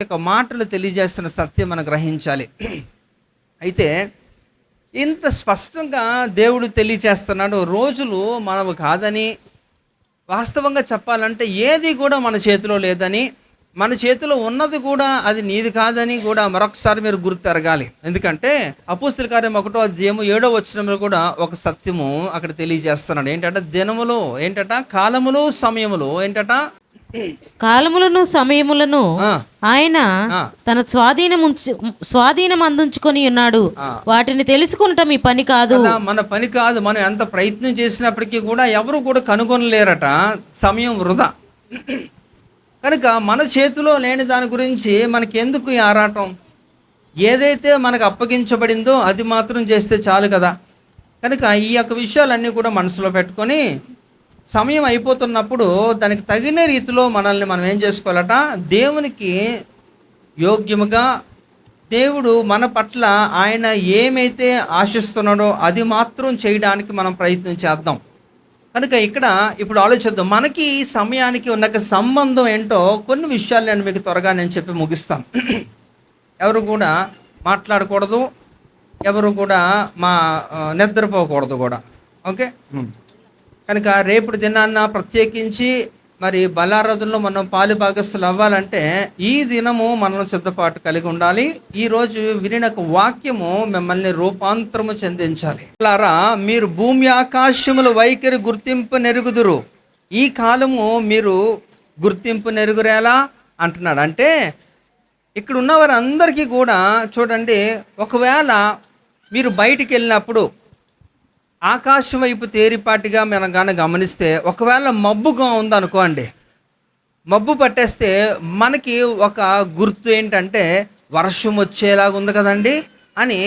యొక్క మాటలు తెలియజేస్తున్న సత్యం మనం గ్రహించాలి. అయితే ఇంత స్పష్టంగా దేవుడు తెలియజేస్తున్నాడు. రోజులు మనము కాదని, వాస్తవంగా చెప్పాలంటే ఏది కూడా మన చేతిలో లేదని, మన చేతిలో ఉన్నది కూడా అది నీది కాదని కూడా మరొకసారి మీరు గుర్తెరగాలి. ఎందుకంటే అపోస్తలుల కార్యం 1వ అధ్యాయం 7వ వచనంలో కూడా ఒక సత్యము అక్కడ తెలియజేస్తున్నాడు. ఏంటంటే దినములు ఏంటట, కాలములు సమయములు ఏంటట, కాలములను సమయములను ఆయన తన స్వాధీనం అందించుకొని ఉన్నాడు. వాటిని తెలుసుకుంటాం మీ పని కాదు, మన పని కాదు. మనం ఎంత ప్రయత్నం చేసినప్పటికీ కూడా ఎవరు కూడా కనుగొనలేరట. సమయం వృధా. కనుక మన చేతిలో లేని దాని గురించి మనకెందుకు ఈ ఆరాటం? ఏదైతే మనకు అప్పగించబడిందో అది మాత్రం చేస్తే చాలు కదా. కనుక ఈ యొక్క విషయాలన్నీ కూడా మనసులో పెట్టుకొని సమయం అయిపోతున్నప్పుడు దానికి తగిన రీతిలో మనల్ని మనం ఏం చేసుకోవాలట, దేవునికి యోగ్యముగా, దేవుడు మన పట్ల ఆయన ఏమైతే ఆశిస్తున్నాడో అది మాత్రం చేయడానికి మనం ప్రయత్నం చేద్దాం. కనుక ఇక్కడ ఇప్పుడు ఆలోచిద్దాం, మనకి ఈ సమయానికి ఉన్న సంబంధం ఏంటో కొన్ని విషయాలు నేను త్వరగా చెప్పి ముగిస్తాను. ఎవరు కూడా మాట్లాడకూడదు, ఎవరు కూడా నిద్రపోకూడదు కూడా. ఓకే. కనుక రేపటి దినాన్న ప్రత్యేకించి మరి బలారాధనలో మనం పాలు భాగస్థులు అవ్వాలంటే ఈ దినము మనం సిద్ధపాటు కలిగి ఉండాలి. ఈరోజు వినిన వాక్యము మిమ్మల్ని రూపాంతరము చెందించాలి. అలారా మీరు భూమి ఆకాశముల వైఖరి గుర్తింపు నెరుగుదురు, ఈ కాలము మీరు గుర్తింపు నెరుగురేలా అంటున్నాడు. అంటే ఇక్కడ ఉన్న వారందరికీ కూడా చూడండి, ఒకవేళ మీరు బయటికి వెళ్ళినప్పుడు ఆకాశం వైపు తేరిపాటిగా మనం కానీ గమనిస్తే, ఒకవేళ మబ్బుగా ఉందనుకోండి, మబ్బు పట్టేస్తే మనకి ఒక గుర్తు ఏంటంటే వర్షం వచ్చేలాగా ఉంది కదండి అని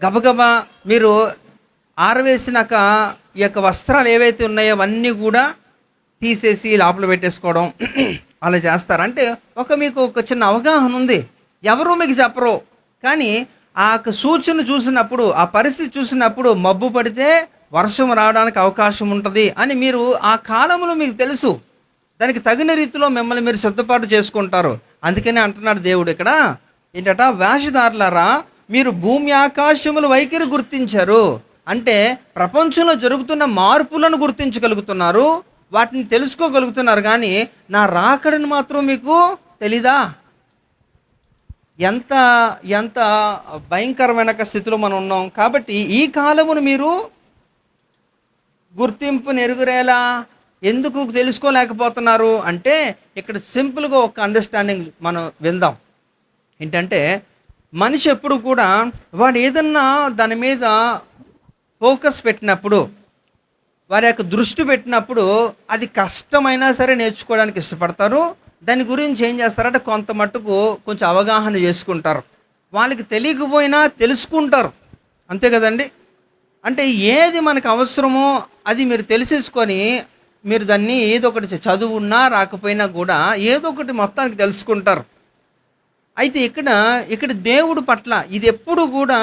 గబగబా మీరు ఆరవేసినాక ఈ యొక్క వస్త్రాలు ఏవైతే ఉన్నాయో అవన్నీ కూడా తీసేసి లోపల పెట్టేసుకోవడం అలా చేస్తారు. అంటే మీకు ఒక చిన్న అవగాహన ఉంది, ఎవరు మీకు చెప్పరు. కానీ ఆ సూచన చూసినప్పుడు, ఆ పరిస్థితి చూసినప్పుడు మబ్బు పడితే వర్షం రావడానికి అవకాశం ఉంటుంది అని మీరు ఆ కాలంలో మీకు తెలుసు. దానికి తగిన రీతిలో మిమ్మల్ని మీరు సిద్ధపాటు చేసుకుంటారు. అందుకనే అంటున్నాడు దేవుడు ఇక్కడ ఏంటట, వేషధారులారా మీరు భూమి ఆకాశముల వైఖరి గుర్తించారు. అంటే ప్రపంచంలో జరుగుతున్న మార్పులను గుర్తించగలుగుతున్నారు, వాటిని తెలుసుకోగలుగుతున్నారు. కానీ నా రాకడని మాత్రం మీకు తెలీదా? ఎంత ఎంత భయంకరమైన స్థితిలో మనం ఉన్నాం. కాబట్టి ఈ కాలమును మీరు గుర్తింపు నెరుగురేలా ఎందుకు తెలుసుకోలేకపోతున్నారు అంటే, ఇక్కడ సింపుల్గా ఒక అండర్స్టాండింగ్ మనం విందాం. ఏంటంటే మనిషి ఎప్పుడు కూడా వాడు ఏదన్నా దాని మీద ఫోకస్ పెట్టినప్పుడు, వారి యొక్క దృష్టి పెట్టినప్పుడు అది కష్టమైనా సరే నేర్చుకోవడానికి ఇష్టపడతారు. దాని గురించి ఏం చేస్తారంటే కొంత మట్టుకు కొంచెం అవగాహన చేసుకుంటారు. వాళ్ళకి తెలియకపోయినా తెలుసుకుంటారు, అంతే కదండి. అంటే ఏది మనకు అవసరమో అది మీరు తెలిసేసుకొని మీరు దాన్ని ఏదో ఒకటి చదువున్నా రాకపోయినా కూడా ఏదో ఒకటి మొత్తానికి తెలుసుకుంటారు. అయితే ఇక్కడ దేవుడు పట్ల ఇది ఎప్పుడు కూడా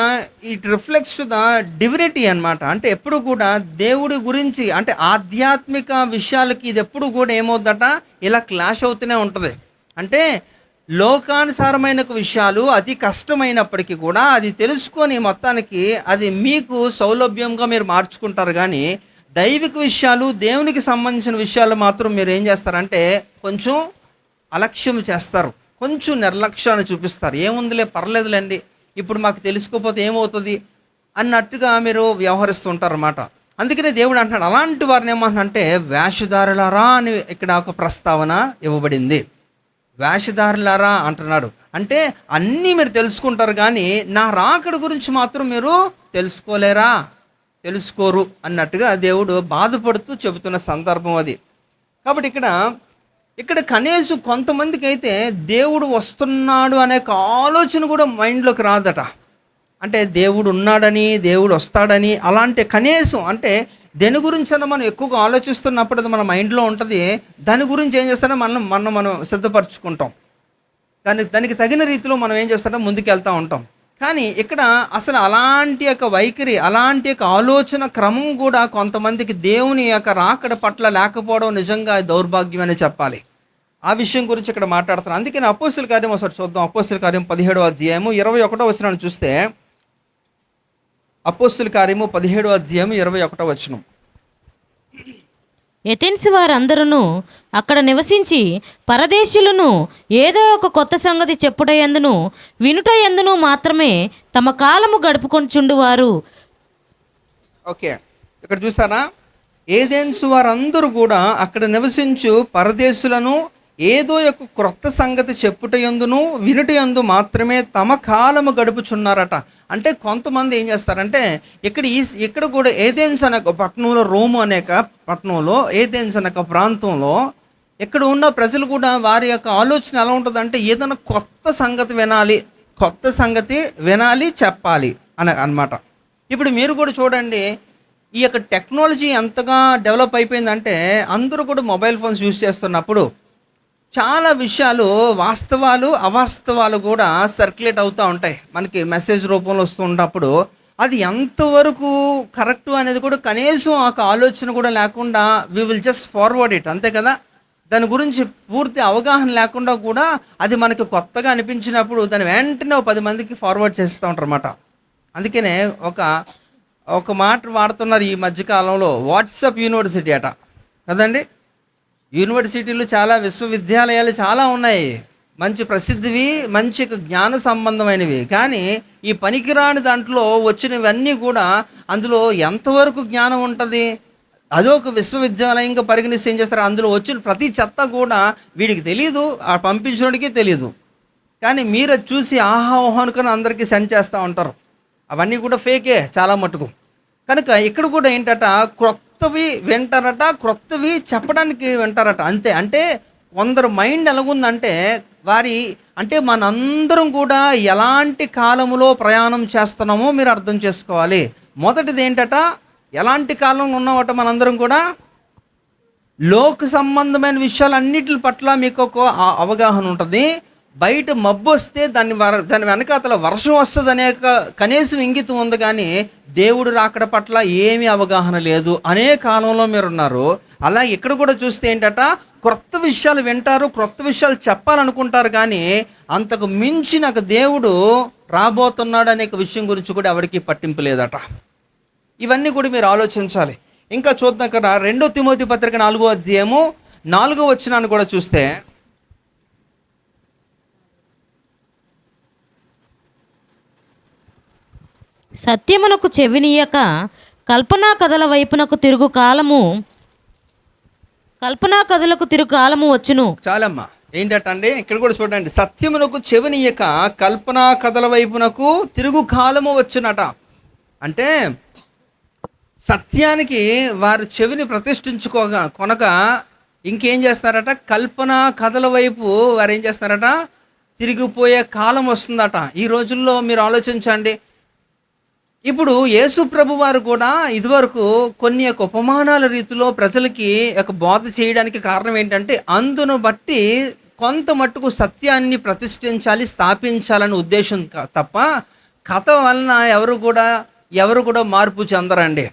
ఇట్ రిఫ్లెక్ట్స్ ద డివినిటీ అన్నమాట. అంటే ఎప్పుడు కూడా దేవుడి గురించి, అంటే ఆధ్యాత్మిక విషయాలకి ఇది ఎప్పుడు కూడా ఏమవుద్దట, ఇలా క్లాష్ అవుతూనే ఉంటుంది. అంటే లోకానుసారమైన విషయాలు అతి కష్టమైనప్పటికీ కూడా అది తెలుసుకొని మొత్తానికి అది మీకు సౌలభ్యంగా మీరు మార్చుకుంటారు. కానీ దైవిక విషయాలు, దేవునికి సంబంధించిన విషయాలు మాత్రం మీరు ఏం చేస్తారంటే కొంచెం అలక్ష్యం చేస్తారు, కొంచెం నిర్లక్ష్యాన్ని చూపిస్తారు. ఏముందిలే, పర్లేదులేండి, ఇప్పుడు మాకు తెలుసుకోకపోతే ఏమవుతుంది అన్నట్టుగా మీరు వ్యవహరిస్తుంటారు అన్నమాట. అందుకనే దేవుడు అంటున్నాడు, అలాంటి వారిని ఏమంటున్నాడంటే వేషధారులారా అని ఇక్కడ ఒక ప్రస్తావన ఇవ్వబడింది. వేషధారులారా అంటున్నాడు. అంటే అన్నీ మీరు తెలుసుకుంటారు కానీ నా రాకడ గురించి మాత్రం మీరు తెలుసుకోరు అన్నట్టుగా దేవుడు బాధపడుతూ చెబుతున్న సందర్భం అది. కాబట్టి ఇక్కడ కనీసం కొంతమందికి అయితే దేవుడు వస్తున్నాడు అనే ఆలోచన కూడా మైండ్లోకి రాదట. అంటే దేవుడు ఉన్నాడని, దేవుడు వస్తాడని అలాంటి కనీసం, అంటే దేని గురించి అన్న మనం ఎక్కువగా ఆలోచిస్తున్నప్పుడు అది మన మైండ్లో ఉంటుంది. దాని గురించి ఏం చేస్తాడో మనం సిద్ధపరచుకుంటాం. దానికి తగిన రీతిలో మనం ఏం చేస్తాడో ముందుకెళ్తూ ఉంటాం. కానీ ఇక్కడ అసలు అలాంటి యొక్క వైఖరి, అలాంటి యొక్క ఆలోచన క్రమం కూడా కొంతమందికి దేవుని యొక్క రాకడ పట్ల లేకపోవడం నిజంగా దౌర్భాగ్యం అని చెప్పాలి. ఆ విషయం గురించి ఇక్కడ మాట్లాడుతున్నాను. అందుకని అపోస్తలుల కార్యం ఒకసారి చూద్దాం. అపోస్తలుల కార్యం 17వ అధ్యాయము 21వ వచనాన్ని చూస్తే, అపోస్తలుల కార్యము 17వ అధ్యాయం 21వ వచనం. ఎథెన్స్ వారందరూ అక్కడ నివసించి పరదేశులను ఏదో ఒక కొత్త సంగతి చెప్పుటయందును వినుటయందును మాత్రమే తమ కాలము గడుపుకొనిచుండువారు. ఓకే, ఇక్కడ చూసారా, ఏథెన్స్ వారందరూ కూడా అక్కడ నివసించు పరదేశులను ఏదో ఒక క్రొత్త సంగతి చెప్పుటయందును వినుటయందు మాత్రమే తమ కాలము గడుపుచున్నారట. అంటే కొంతమంది ఏం చేస్తారంటే, ఇక్కడ కూడా ఏథెన్స్ అనే ఒక పట్టణంలో, రోము అనే పట్టణంలో, ఏథెన్స్ అనే ఒక ప్రాంతంలో ఇక్కడ ఉన్న ప్రజలు కూడా వారి యొక్క ఆలోచన ఎలా ఉంటుందంటే, ఏదైనా కొత్త సంగతి వినాలి చెప్పాలి అన్నమాట. ఇప్పుడు మీరు కూడా చూడండి, ఈ యొక్క టెక్నాలజీ ఎంతగా డెవలప్ అయిపోయిందంటే, అందరూ కూడా మొబైల్ ఫోన్స్ యూజ్ చేస్తున్నప్పుడు చాలా విషయాలు, వాస్తవాలు అవాస్తవాలు కూడా సర్క్యులేట్ అవుతూ ఉంటాయి. మనకి మెసేజ్ రూపంలో వస్తున్నప్పుడు అది ఎంతవరకు కరెక్టు అనేది కూడా కనీసం ఆ ఆలోచన కూడా లేకుండా we will just forward it, అంతే కదా. దాని గురించి పూర్తి అవగాహన లేకుండా కూడా అది మనకి కొత్తగా అనిపించినప్పుడు దాన్ని వెంటనే 10 మందికి ఫార్వర్డ్ చేస్తూ ఉంటారు అన్నమాట. అందుకనే ఒక మాట వాడుతున్నారు ఈ మధ్యకాలంలో, వాట్సాప్ యూనివర్సిటీ అట కదండి. యూనివర్సిటీలు చాలా, విశ్వవిద్యాలయాలు చాలా ఉన్నాయి, మంచి ప్రసిద్ధివి, మంచి జ్ఞాన సంబంధమైనవి. కానీ ఈ పనికిరాని దాంట్లో వచ్చినవన్నీ కూడా అందులో ఎంతవరకు జ్ఞానం ఉంటుంది? అదొక విశ్వవిద్యాలయంగా పరిగణిస్తే ఏం చేస్తారు, అందులో వచ్చిన ప్రతి చెత్త కూడా వీడికి తెలియదు, ఆ పంపించడానికి తెలియదు. కానీ మీరు అది చూసి ఆహా ఓహో అనుకుని అందరికీ సెండ్ చేస్తూ ఉంటారు. అవన్నీ కూడా ఫేకే చాలా మటుకు. కనుక ఇక్కడ కూడా ఏంటట, క్రొత్తవి వింటారట, క్రొత్తవి చెప్పడానికి వింటారట, అంతే. అంటే కొందరు మైండ్ ఎలాగుందంటే అంటే మనందరం కూడా ఎలాంటి కాలంలో ప్రయాణం చేస్తున్నామో మీరు అర్థం చేసుకోవాలి. మొదటిది ఏంటట, ఎలాంటి కాలంలో ఉన్నామట మనందరం కూడా, లోక సంబంధమైన విషయాలన్నిటి పట్ల మీకు ఒక అవగాహన ఉంటుంది. బయట మబ్బు వస్తే దాని వెనకాతల వర్షం వస్తుంది అనే కనీసం ఇంగితం ఉంది, కానీ దేవుడు రాకడ పట్ల ఏమీ అవగాహన లేదు అనే కాలంలో మీరున్నారు. అలా ఇక్కడ కూడా చూస్తే ఏంటట, క్రొత్త విషయాలు వింటారు, క్రొత్త విషయాలు చెప్పాలనుకుంటారు, కానీ అంతకు మించి నాకు దేవుడు రాబోతున్నాడు అనే విషయం గురించి కూడా ఎవరికి పట్టింపు లేదట. ఇవన్నీ కూడా మీరు ఆలోచించాలి. ఇంకా చూద్దాం కదా, 2 తిమోతి పత్రిక 4వ అధ్యాయము 4వ వచనాన్ని కూడా చూస్తే, సత్యమునకు చెవినీయక కల్పనా కథలకు తిరుగు కాలము వచ్చును. చాలమ్మా, ఏంటంటే ఇక్కడ కూడా చూడండి, సత్యమునకు చెవినీయక కల్పనా కథల వైపునకు తిరుగు కాలము వచ్చునట. అంటే సత్యానికి వారు చెవిని కొనక ఇంకేం చేస్తారట, కల్పనా కథల వైపు వారు ఏం చేస్తారట, తిరిగిపోయే కాలం వస్తుందట. ఈ రోజుల్లో మీరు ఆలోచించండి, ఇప్పుడు యేసు ప్రభు వారు కూడా ఇదివరకు కొన్ని ఉపమానాల రీతిలో ప్రజలకి బోధ చేయడానికి కారణం ఏంటంటే, అందును బట్టి కొంత మట్టుకు సత్యాన్ని ప్రతిష్ఠించాలి, స్థాపించాలని ఉద్దేశం తప్ప కథ వలన ఎవరు కూడా మార్పు చెందరండి.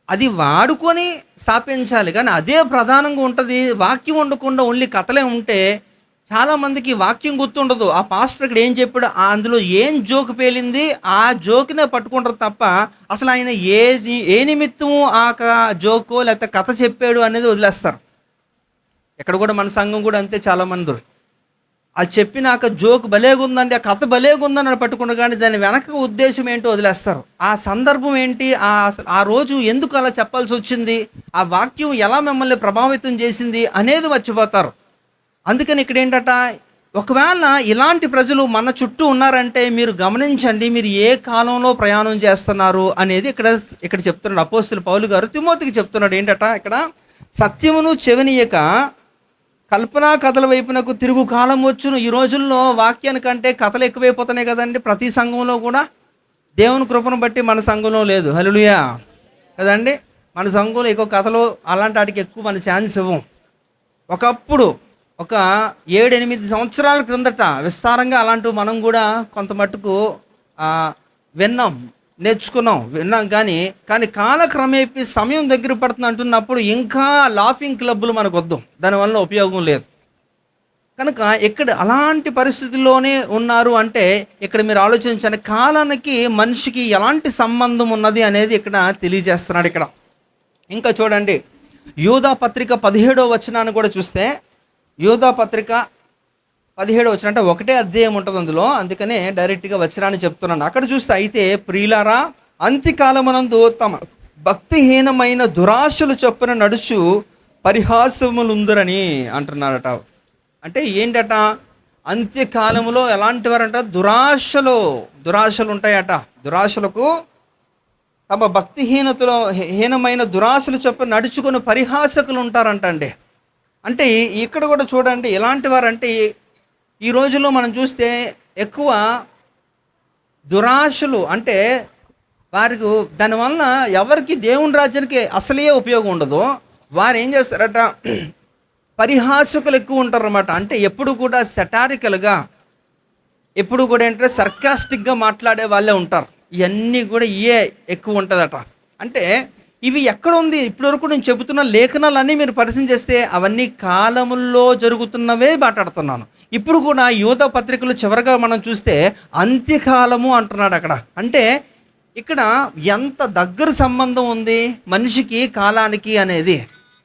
అది వాడుకొని స్థాపించాలి, కానీ అదే ప్రధానంగా ఉంటుంది. వాక్యం ఉండకుండా ఓన్లీ కథలే ఉంటే చాలామందికి వాక్యం గుర్తుండదు. ఆ పాస్టర్ ఇక్కడ ఏం చెప్పాడు, అందులో ఏం జోకు పేలింది ఆ జోకునే పట్టుకుంటారు తప్ప అసలు ఆయన ఏ నిమిత్తము ఆ జోకో లేకపోతే కథ చెప్పాడు అనేది వదిలేస్తారు. ఇక్కడ కూడా మన సంఘం కూడా అంతే, చాలామంది అది చెప్పినాక జోక్ భలేగుందండి, ఆ కథ భలేగుందని పట్టుకుంటారు, కానీ దాని వెనక ఉద్దేశం ఏంటో వదిలేస్తారు. ఆ సందర్భం ఏంటి, ఆ రోజు ఎందుకు అలా చెప్పాల్సి వచ్చింది, ఆ వాక్యం ఎలా మిమ్మల్ని ప్రభావితం చేసింది అనేది మర్చిపోతారు. అందుకని ఇక్కడ ఏంటట, ఒకవేళ ఇలాంటి ప్రజలు మన చుట్టూ ఉన్నారంటే మీరు గమనించండి, మీరు ఏ కాలంలో ప్రయాణం చేస్తున్నారు అనేది ఇక్కడ చెప్తున్నాడు అపోస్తలుడు పౌలు గారు తిమోతికి చెప్తున్నాడు. ఏంటట ఇక్కడ, సత్యమును చెవినీయక కల్పనా కథల వైపునకు తిరుగు కాలం వచ్చును. ఈ రోజుల్లో వాక్యానికంటే కథలు ఎక్కువైపోతున్నాయి కదండి. ప్రతి సంఘంలో కూడా దేవుని కృపను బట్టి మన సంఘంలో లేదు, హల్లెలూయా కదండి. మన సంఘంలో ఎక్కువ కథలు అలాంటి వాటికి ఎక్కువ మన ఛాన్స్ ఇవ్వం. ఒకప్పుడు ఒక 7-8 సంవత్సరాల క్రిందట విస్తారంగా అలాంటివి మనం కూడా కొంత మట్టుకు నేర్చుకున్నాం, కానీ కాలక్రమేపీ సమయం దగ్గర పడుతుంది అంటున్నప్పుడు ఇంకా లాఫింగ్ క్లబ్బులు మనకు వద్దాం, దానివల్ల ఉపయోగం లేదు. కనుక ఇక్కడ అలాంటి పరిస్థితుల్లోనే ఉన్నారు అంటే ఇక్కడ మీరు ఆలోచించండి, కాలానికి మనిషికి ఎలాంటి సంబంధం ఉన్నది అనేది ఇక్కడ తెలియజేస్తున్నాడు ఇక్కడ. ఇంకా చూడండి, యూదా పత్రిక 17వ వచనాన్ని కూడా చూస్తే, యూదా పత్రిక 17వ వచనం అంటే ఒకటే అధ్యాయం ఉంటుంది అందులో, అందుకనే డైరెక్ట్గా వచనాన్ని చెప్తున్నాను. అక్కడ చూస్తే, అయితే ప్రియులారా, అంత్యకాలమునందు తమ భక్తిహీనమైన దురాశలు చొప్పున నడుచు పరిహాసములుందురని అంటున్నారట. అంటే ఏంటట, అంత్యకాలములో ఎలాంటి వారంట, దురాశలు ఉంటాయట. దురాశలకు తమ హీనమైన దురాశలు చొప్పున నడుచుకుని పరిహాసకులు ఉంటారంట అండి. అంటే ఇక్కడ కూడా చూడండి ఎలాంటి వారంటే, ఈ రోజుల్లో మనం చూస్తే ఎక్కువ దురాశలు అంటే వారికి దానివల్ల ఎవరికి దేవుని రాజ్యానికి అసలే ఉపయోగం ఉండదు. వారు ఏం చేస్తారట, పరిహాసకులు ఎక్కువ ఉంటారన్నమాట. అంటే ఎప్పుడు కూడా సెటారికల్గా, ఎప్పుడు కూడా ఏంటంటే సర్కాస్టిక్గా మాట్లాడే వాళ్ళే ఉంటారు. ఇవన్నీ కూడా ఇవే ఎక్కువ ఉంటుందట. అంటే ఇవి ఎక్కడ ఉంది, ఇప్పటివరకు నేను చెబుతున్న లేఖనాలన్నీ మీరు పరిశీలన చేస్తే అవన్నీ కాలముల్లో జరుగుతున్నవే మాట్లాడుతున్నాను. ఇప్పుడు కూడా యూదా పత్రికలు చివరిగా మనం చూస్తే అంత్యకాలము అంటున్నాడు అక్కడ. అంటే ఇక్కడ ఎంత దగ్గర సంబంధం ఉంది మనిషికి కాలానికి అనేది.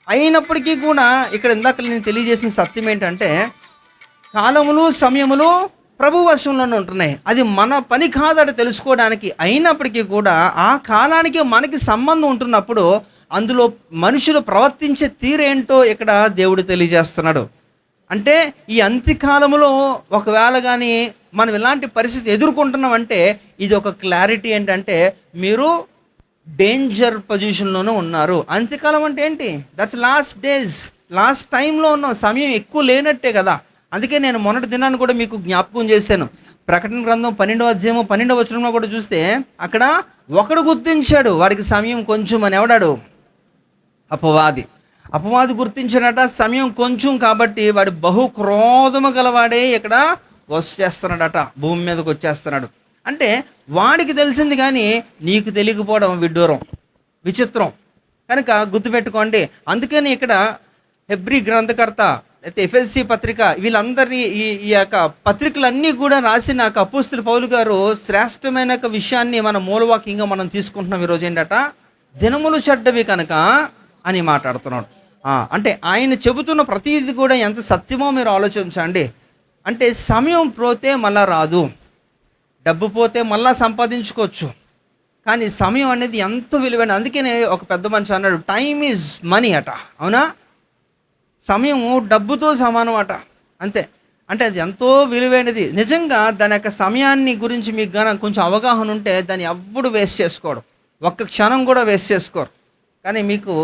అయినప్పటికీ కూడా ఇక్కడ ఇందాక నేను తెలియజేసిన సత్యం ఏంటంటే, కాలములు సమయములు ప్రభు వశంలోనే ఉంటున్నాయి. అది మన పని కాదని తెలుసుకోవడానికి. అయినప్పటికీ కూడా ఆ కాలానికి మనకి సంబంధం ఉంటున్నప్పుడు అందులో మనుషులు ప్రవర్తించే తీరేంటో ఇక్కడ దేవుడు తెలియజేస్తున్నాడు. అంటే ఈ అంత్యకాలంలో ఒకవేళ కానీ మనం ఇలాంటి పరిస్థితి ఎదుర్కొంటున్నామంటే ఇది ఒక క్లారిటీ ఏంటంటే, మీరు డేంజర్ పొజిషన్లోనే ఉన్నారు. అంత్యకాలం అంటే ఏంటి? దట్స్ లాస్ట్ డేస్, లాస్ట్ టైంలో ఉన్నాం. సమయం ఎక్కువ లేనట్టే కదా. అందుకే నేను మొన్నటి దినాన్ని కూడా మీకు జ్ఞాపకం చేశాను. ప్రకటన గ్రంథం 12వ అధ్యాయము 12వ వచనంలో కూడా చూస్తే అక్కడ ఒకడు గుర్తించాడు వాడికి సమయం కొంచెం అని. ఎవడాడు? అపవాది గుర్తించాడట సమయం కొంచెం కాబట్టి వాడు బహు క్రోధము గలవాడే ఇక్కడ వచ్చేస్తున్నాడట, భూమి మీదకి వచ్చేస్తున్నాడు. అంటే వాడికి తెలిసింది కానీ నీకు తెలియకపోవడం విడ్డూరం, విచిత్రం. కనుక గుర్తుపెట్టుకోండి. అందుకని ఇక్కడ హెబ్రీ గ్రంథకర్త అయితే ఎఫెసీ పత్రిక వీళ్ళందరినీ ఈ యొక్క పత్రికలన్నీ కూడా రాసిన అపోస్తలుడు పౌలు గారు శ్రేష్టమైన విషయాన్ని మన మూలవాక్యంగా మనం తీసుకుంటున్నాం ఈరోజు. ఏంటట, దినములు చెడ్డవి కనుక అని మాట్లాడుతున్నాడు. అంటే ఆయన చెబుతున్న ప్రతిదీ కూడా ఎంత సత్యమో మీరు ఆలోచించండి. అంటే సమయం పోతే మళ్ళా రాదు, డబ్బు పోతే మళ్ళా సంపాదించుకోవచ్చు, కానీ సమయం అనేది ఎంతో విలువైన. అందుకనే ఒక పెద్ద మనిషి అన్నాడు, టైమ్ ఈజ్ మనీ అట. అవునా? సమయము డబ్బుతో సమానం అట. అంతే. అంటే అది ఎంతో విలువైనది. నిజంగా దాని యొక్క సమయాన్ని గురించి మీకు కానీ కొంచెం అవగాహన ఉంటే దాన్ని ఎప్పుడు వేస్ట్ చేసుకోవడం, ఒక్క క్షణం కూడా వేస్ట్ చేసుకోరు. కానీ మీకు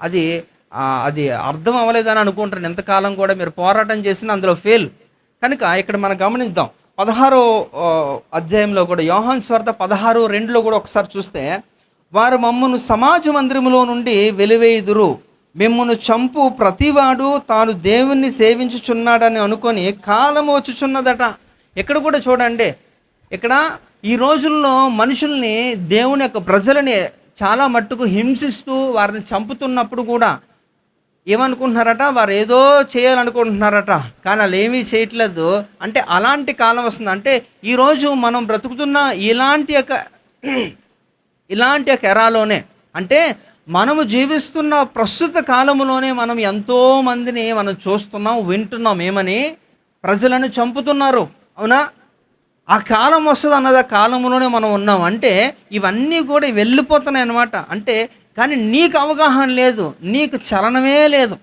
అది అర్థం అవ్వలేదని అనుకుంటారు. ఎంతకాలం కూడా మీరు పోరాటం చేసినా అందులో ఫెయిల్. కనుక ఇక్కడ మనం గమనిద్దాం. 16వ అధ్యాయంలో కూడా యోహాను సువార్త 16:2లో కూడా ఒకసారి చూస్తే, వారు మమ్మను సమాజ మందిరములో నుండి వెలివేయుదురు, మిమ్మును చంపు ప్రతివాడు తాను దేవుణ్ణి సేవించుచున్నాడని అనుకొని కాలము వచ్చుచున్నదట. ఇక్కడ కూడా చూడండి, ఇక్కడ ఈ రోజుల్లో మనుషుల్ని, దేవుని యొక్క ప్రజలని చాలా మట్టుకు హింసిస్తూ వారిని చంపుతున్నప్పుడు కూడా ఏమనుకుంటున్నారట, వారు ఏదో చేయాలనుకుంటున్నారట, కానీ వాళ్ళు ఏమీ చేయట్లేదు. అంటే అలాంటి కాలం వస్తుంది. అంటే ఈరోజు మనం బ్రతుకుతున్న ఇలాంటి యొక్క ఎరాలోనే, అంటే మనము జీవిస్తున్న ప్రస్తుత కాలంలోనే మనం ఎంతోమందిని మనం చూస్తున్నాం, వింటున్నాం. ఏమని? ప్రజలను చంపుతున్నారు. అవునా? ఆ కాలం వస్తుంది అన్నది ఆ కాలంలోనే మనం ఉన్నాం. అంటే ఇవన్నీ కూడా వెళ్ళిపోతున్నాయి అన్నమాట. అంటే కానీ నీకు అవగాహన లేదు, నీకు చలనమే లేదు,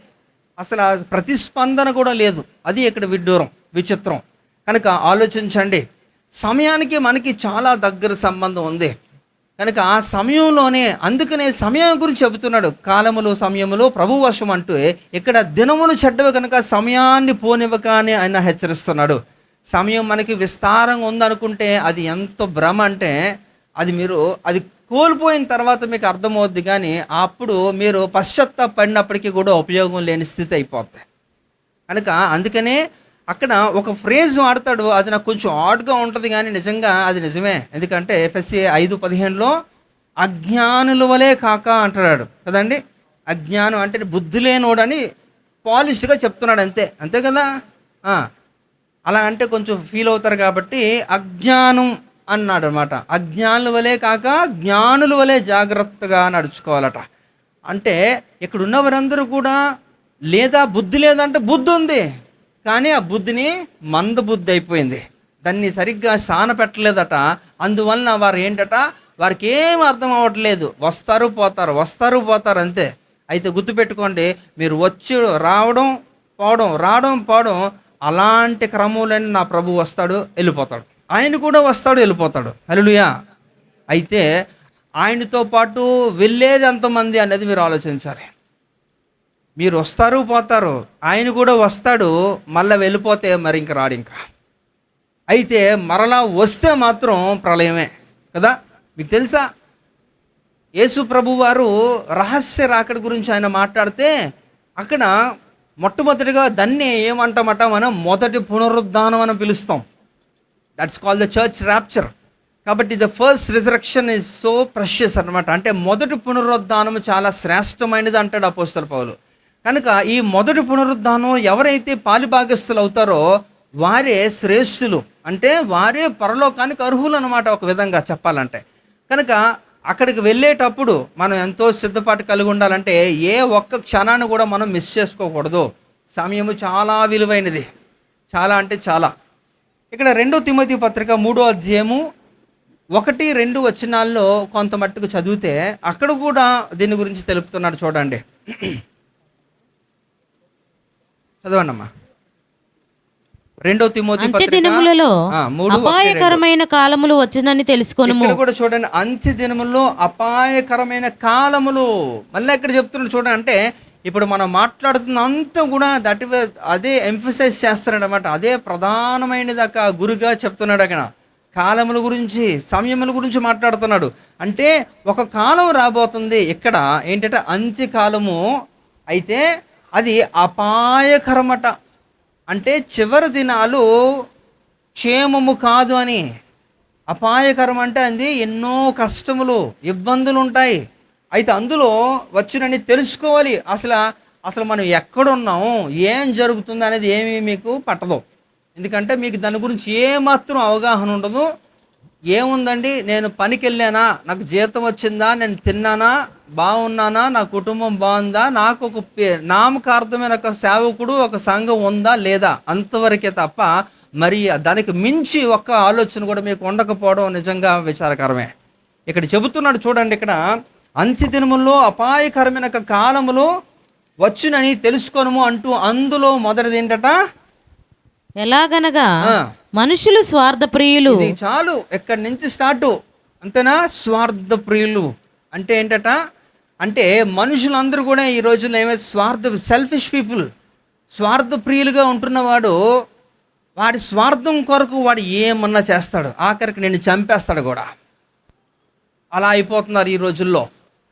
అసలు ప్రతిస్పందన కూడా లేదు. అది ఇక్కడ విడ్డూరం, విచిత్రం. కనుక ఆలోచించండి, సమయానికి మనకి చాలా దగ్గర సంబంధం ఉంది. కనుక ఆ సమయంలోనే, అందుకనే సమయం గురించి చెబుతున్నాడు. కాలములు సమయములు ప్రభు వశం అంటూ ఇక్కడ దినములు చెడ్డవి కనుక సమయాన్ని పోనివ్వక అని ఆయన హెచ్చరిస్తున్నాడు. సమయం మనకి విస్తారంగా ఉందనుకుంటే అది ఎంతో భ్రమ. అంటే అది కోల్పోయిన తర్వాత మీకు అర్థమవుద్ది, కానీ అప్పుడు మీరు పశ్చాత్తాపడినప్పటికీ కూడా ఉపయోగం లేని స్థితి అయిపోద్ది. కనుక అందుకనే అక్కడ ఒక ఫ్రేజ్ వాడతాడు, అది నాకు కొంచెం ఆడ్గా ఉంటుంది, కానీ నిజంగా అది నిజమే. ఎందుకంటే ఎఫెసీ 5:15లో అజ్ఞానుల వలే కాక అంటున్నాడు కదండి. అజ్ఞానం అంటే బుద్ధి లేనోడని పాలిష్డ్గా చెప్తున్నాడు. అంతే కదా. అలా అంటే కొంచెం ఫీల్ అవుతారు కాబట్టి అజ్ఞానం అన్నాడు అనమాట. అజ్ఞానుల వలె కాక జ్ఞానుల వలె జాగ్రత్తగా నడుచుకోవాలట. అంటే ఇక్కడ ఉన్నవారందరూ కూడా లేదా బుద్ధి లేదంటే బుద్ధి ఉంది, కానీ ఆ బుద్ధిని మంద బుద్ధి అయిపోయింది, దాన్ని సరిగ్గా సాన పెట్టలేదట. అందువలన వారు ఏంటట, వారికి ఏం అర్థం అవ్వట్లేదు, వస్తారు పోతారు వస్తారు పోతారు అంతే. అయితే గుర్తుపెట్టుకోండి, మీరు వచ్చి రావడం పోవడం రావడం పోవడం అలాంటి క్రమంలోనే నా ప్రభు వస్తాడు వెళ్ళిపోతాడు, ఆయన కూడా వస్తాడు వెళ్ళిపోతాడు. హల్లెలూయా. అయితే ఆయనతో పాటు వెళ్ళేది ఎంతమంది అనేది మీరు ఆలోచించాలి. మీరు వస్తారు పోతారు, ఆయన కూడా వస్తాడు, మళ్ళీ వెళ్ళిపోతే మరి ఇంక రాడు ఇంకా. అయితే మరలా వస్తే మాత్రం ప్రళయమే కదా. మీకు తెలుసా, యేసు ప్రభు వారు రహస్య రాకడ గురించి ఆయన మాట్లాడితే అక్కడ మొట్టమొదటిగా దాన్ని ఏమంటామట, మనం మొదటి పునరుద్ధానం అని పిలుస్తాం. That's called the church rapture. కాబట్టి the first resurrection is so precious అనమాట. అంటే మొదటి పునరుద్ధానం చాలా శ్రేష్టమైనది అంటాడు అపోస్తలుడు పౌలు. కనుక ఈ మొదటి పునరుద్ధానం ఎవరైతే పాలిభాగస్తులు అవుతారో వారే శ్రేష్ఠులు, అంటే వారే పరలోకానికి అర్హులు అనమాట, ఒక విధంగా చెప్పాలంటే. కనుక అక్కడికి వెళ్ళేటప్పుడు మనం ఎంతో సిద్ధపాటు కలిగి ఉండాలంటే ఏ ఒక్క క్షణాన్ని కూడా మనం మిస్ చేసుకోకూడదు. సమయము చాలా విలువైనది, చాలా అంటే చాలా. ఇక్కడ 2 తిమోతి పత్రిక 3వ అధ్యాయము 1-2 వచనాల్లో కొంత మట్టుకు చదివితే అక్కడ కూడా దీని గురించి తెలుపుతున్నాడు. చూడండి, చదవండి అమ్మా. 2 తిమోతి అంత్య పత్రిక దినములలో 3:1-2. అపాయకరమైన కాలములు వచ్చునని తెలుసుకొనుము. ఇక్కడ కూడా చూడండి, అంత్య దినముల్లో అపాయకరమైన కాలములు. మళ్ళీ ఇక్కడ చెప్తున్నాడు చూడండి. అంటే ఇప్పుడు మనం మాట్లాడుతున్న అంతా కూడా అదే ఎంఫసైజ్ చేస్తున్నాడు అనమాట. అదే ప్రధానమైనది అక్క గురుగా చెప్తున్నాడు. అక్కడ కాలముల గురించి సమయముల గురించి మాట్లాడుతున్నాడు. అంటే ఒక కాలం రాబోతుంది ఇక్కడ ఏంటంటే అంత్యకాలము. అయితే అది అపాయకరమట. అంటే చివరి దినాలు క్షేమము కాదు అని. అపాయకరం అంటే అది ఎన్నో కష్టములు ఇబ్బందులు ఉంటాయి. అయితే అందులో వచ్చునని తెలుసుకోవాలి. అసలు మనం ఎక్కడున్నాము, ఏం జరుగుతుంది అనేది ఏమీ మీకు పట్టదు. ఎందుకంటే మీకు దాని గురించి ఏమాత్రం అవగాహన ఉండదు. ఏముందండి, నేను పనికి వెళ్ళానా, నాకు జీతం వచ్చిందా, నేను తిన్నానా, బాగున్నానా, నా కుటుంబం బాగుందా, నాకు ఒక నామకార్థమైన ఒక సేవకుడు ఒక సంఘం ఉందా లేదా, అంతవరకే తప్ప మరి దానికి మించి ఒక్క ఆలోచన కూడా మీకు ఉండకపోవడం నిజంగా విచారకరమే. ఇక్కడ చెబుతున్నాడు చూడండి, ఇక్కడ అంత్య దినముల్లో అపాయకరమైన కాలములు వచ్చునని తెలుసుకొనుము అంటూ అందులో మొదటిది ఏంటట, ఎలాగనగా మనుషులు స్వార్థ ప్రియులు. ఇది చాలు, ఎక్కడి నుంచి స్టార్ట్ అంతేనా. స్వార్థ ప్రియులు అంటే ఏంటట, అంటే మనుషులందరూ కూడా ఈ రోజుల్లో ఏమైతే సెల్ఫిష్ పీపుల్, స్వార్థ ప్రియులుగా ఉంటున్నవాడు వాడి స్వార్థం కొరకు వాడు ఏమన్నా చేస్తాడు, ఆఖరికి నేను చంపేస్తాడు కూడా. అలా అయిపోతున్నారు ఈ రోజుల్లో.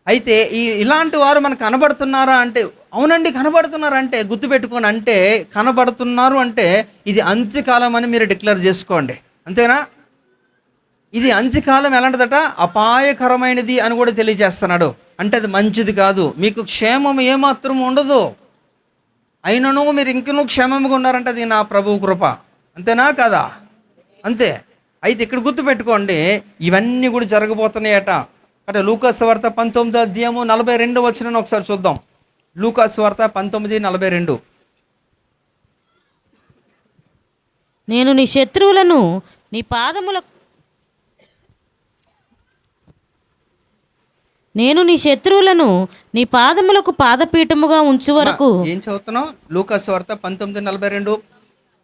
అయితే ఇలాంటి వారు మనకు కనబడుతున్నారా అంటే అవునండి కనబడుతున్నారు. అంటే గుర్తుపెట్టుకోండి, అంటే కనబడుతున్నారు అంటే ఇది అంత్యకాలం అని మీరు డిక్లేర్ చేసుకోండి, అంతేనా. ఇది అంత్యకాలం ఎలాంటిదట, అపాయకరమైనది అని కూడా తెలియజేస్తున్నాడు. అంటే అది మంచిది కాదు, మీకు క్షేమం ఏమాత్రం ఉండదు. అయినను మీరు ఇంకనూ క్షేమంగా ఉన్నారంటే అది నా ప్రభువు కృప, అంతేనా కాదా, అంతే. అయితే ఇక్కడ గుర్తుపెట్టుకోండి, ఇవన్నీ కూడా జరగబోతున్నాయట. అంటే లూకాసు వార్త 19వ అధ్యాయము 42వ వచనం ఒకసారి చూద్దాం. లూకాసు వార్త 19:42. నేను నీ శత్రువులను నీ పాదములకు పాదపీఠముగా ఉంచు వరకు. ఏం చదువుతున్నావు? లూకాసు వార్త 19:42.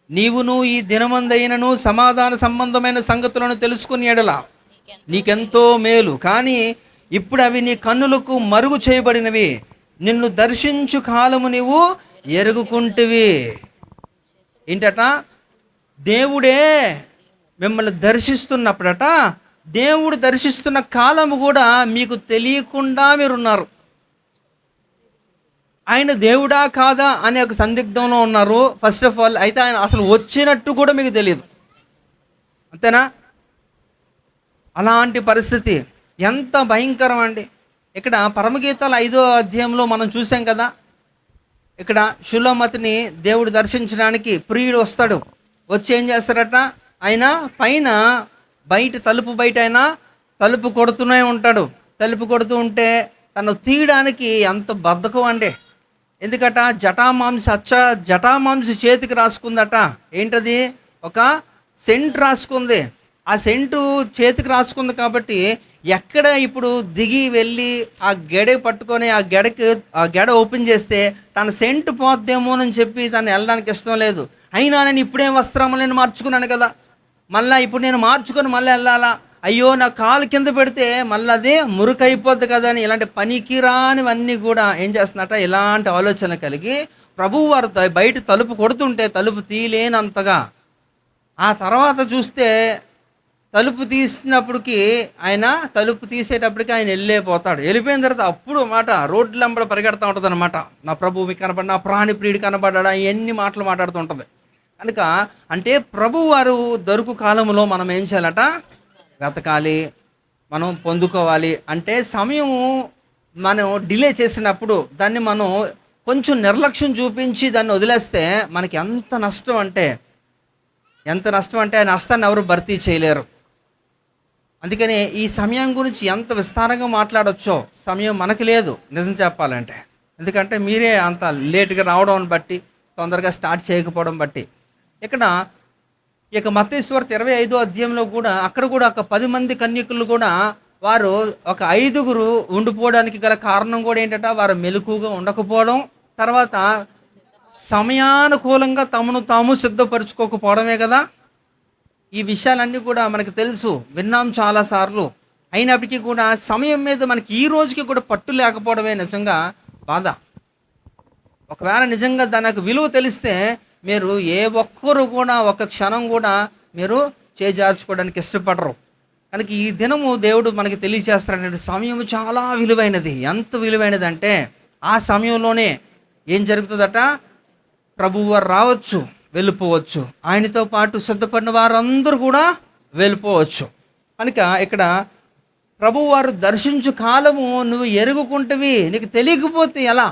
నీవును ఈ దినమందైనను సమాధాన సంబంధమైన సంగతులను తెలుసుకుని ఎడల నీకెంతో మేలు, కానీ ఇప్పుడు అవి నీ కన్నులకు మరుగు చేయబడినవి, నిన్ను దర్శించు కాలము నీవు ఎరుగుకుంటివి. ఏంటట, దేవుడే మిమ్మల్ని దర్శిస్తున్నప్పుడట, దేవుడు దర్శిస్తున్న కాలము కూడా మీకు తెలియకుండా మీరున్నారు. ఆయన దేవుడా కాదా అనే ఒక సందిగ్ధంలో ఉన్నారు ఫస్ట్ ఆఫ్ ఆల్. అయితే ఆయన అసలు వచ్చినట్టు కూడా మీకు తెలియదు, అంతేనా. అలాంటి పరిస్థితి ఎంత భయంకరం అండి. ఇక్కడ పరమగీతాల 5వ అధ్యాయంలో మనం చూసాం కదా, ఇక్కడ షులోమతిని దేవుడు దర్శించడానికి ప్రియుడు వస్తాడు. వచ్చి ఏం చేస్తారట, ఆయన పైన బయట తలుపు బయట ఆయన తలుపు కొడుతూనే ఉంటాడు. తలుపు కొడుతూ ఉంటే తను తీయడానికి ఎంత బద్ధకం అండి. ఎందుకట, జటామాంసి చేతికి రాసుకుందట. ఏంటది, ఒక సెంట్ రాసుకుంది. ఆ సెంటు చేతికి రాసుకుంది కాబట్టి ఎక్కడ ఇప్పుడు దిగి వెళ్ళి ఆ గెడ పట్టుకొని ఆ గెడ ఓపెన్ చేస్తే తన సెంటు పోద్దేమోనని చెప్పి తను వెళ్ళడానికి ఇష్టం లేదు. అయినా నేను ఇప్పుడేం వస్త్రము నేను మార్చుకున్నాను కదా, మళ్ళీ ఇప్పుడు నేను మార్చుకొని మళ్ళీ వెళ్ళాలా, అయ్యో నా కాలు కింద పెడితే మళ్ళీ అదే మురుకైపోద్ది కదా అని ఇలాంటి పనికిరానివన్నీ కూడా ఏం చేస్తున్నట్ట, ఇలాంటి ఆలోచన కలిగి ప్రభువు వారు బయట తలుపు కొడుతుంటే తలుపు తీయలేనంతగా, ఆ తర్వాత చూస్తే తలుపు తీసినప్పటికి ఆయన తలుపు తీసేటప్పటికి ఆయన వెళ్ళిపోతాడు. వెళ్ళిపోయిన తర్వాత అప్పుడు మాట రోడ్లంబడ పరిగెడతా ఉంటుంది అనమాట. నా ప్రభువు మీకు కనబడ్డా, నా ప్రాణి ప్రియుడు కనబడ్డా, ఎన్ని మాటలు మాట్లాడుతూ ఉంటుంది. కనుక అంటే ప్రభు వారు దొరుకు కాలంలో మనం ఏం చేయాలట, వెతకాలి, మనం పొందుకోవాలి. అంటే సమయం మనం డిలే చేసినప్పుడు దాన్ని మనం కొంచెం నిర్లక్ష్యం చూపించి దాన్ని వదిలేస్తే మనకి ఎంత నష్టం అంటే ఆ నష్టాన్ని ఎవరు భర్తీ చేయలేరు. అందుకని ఈ సమయం గురించి ఎంత విస్తారంగా మాట్లాడొచ్చో సమయం మనకి లేదు నిజం చెప్పాలంటే. ఎందుకంటే మీరే అంత లేట్గా రావడం బట్టి, తొందరగా స్టార్ట్ చేయకపోవడం బట్టి. ఇక మత్తయి సువార్త 25వ అధ్యాయంలో కూడా అక్కడ కూడా ఒక 10 మంది కన్యకులు కూడా వారు ఒక 5గురు ఉండిపోవడానికి గల కారణం కూడా ఏంటంటే వారు మెలకుగా ఉండకపోవడం, తర్వాత సమయానుకూలంగా తమను తాము సిద్ధపరచుకోకపోవడమే కదా. ఈ విషయాలన్నీ కూడా మనకు తెలుసు, విన్నాం చాలాసార్లు. అయినప్పటికీ కూడా సమయం మీద మనకి ఈ రోజుకి కూడా పట్టు లేకపోవడమే నిజంగా బాధ. ఒకవేళ నిజంగా దానికి విలువ తెలిస్తే మీరు ఏ ఒక్కరు కూడా ఒక క్షణం కూడా మీరు చేజార్చుకోవడానికి ఇష్టపడరు. కనుక ఈ దినము దేవుడు మనకి తెలియజేస్తాడంటే సమయం చాలా విలువైనది. ఎంత విలువైనది అంటే ఆ సమయంలోనే ఏం జరుగుతుందట, ప్రభువు వారు రావచ్చు, వెళ్ళిపోవచ్చు. ఆయనతో పాటు సిద్ధపడిన వారందరూ కూడా వెళ్ళిపోవచ్చు. కనుక ఇక్కడ ప్రభువు వారు దర్శించు కాలము నువ్వు ఎరుగుకుంటవి, నీకు తెలియకపోతే ఎలా?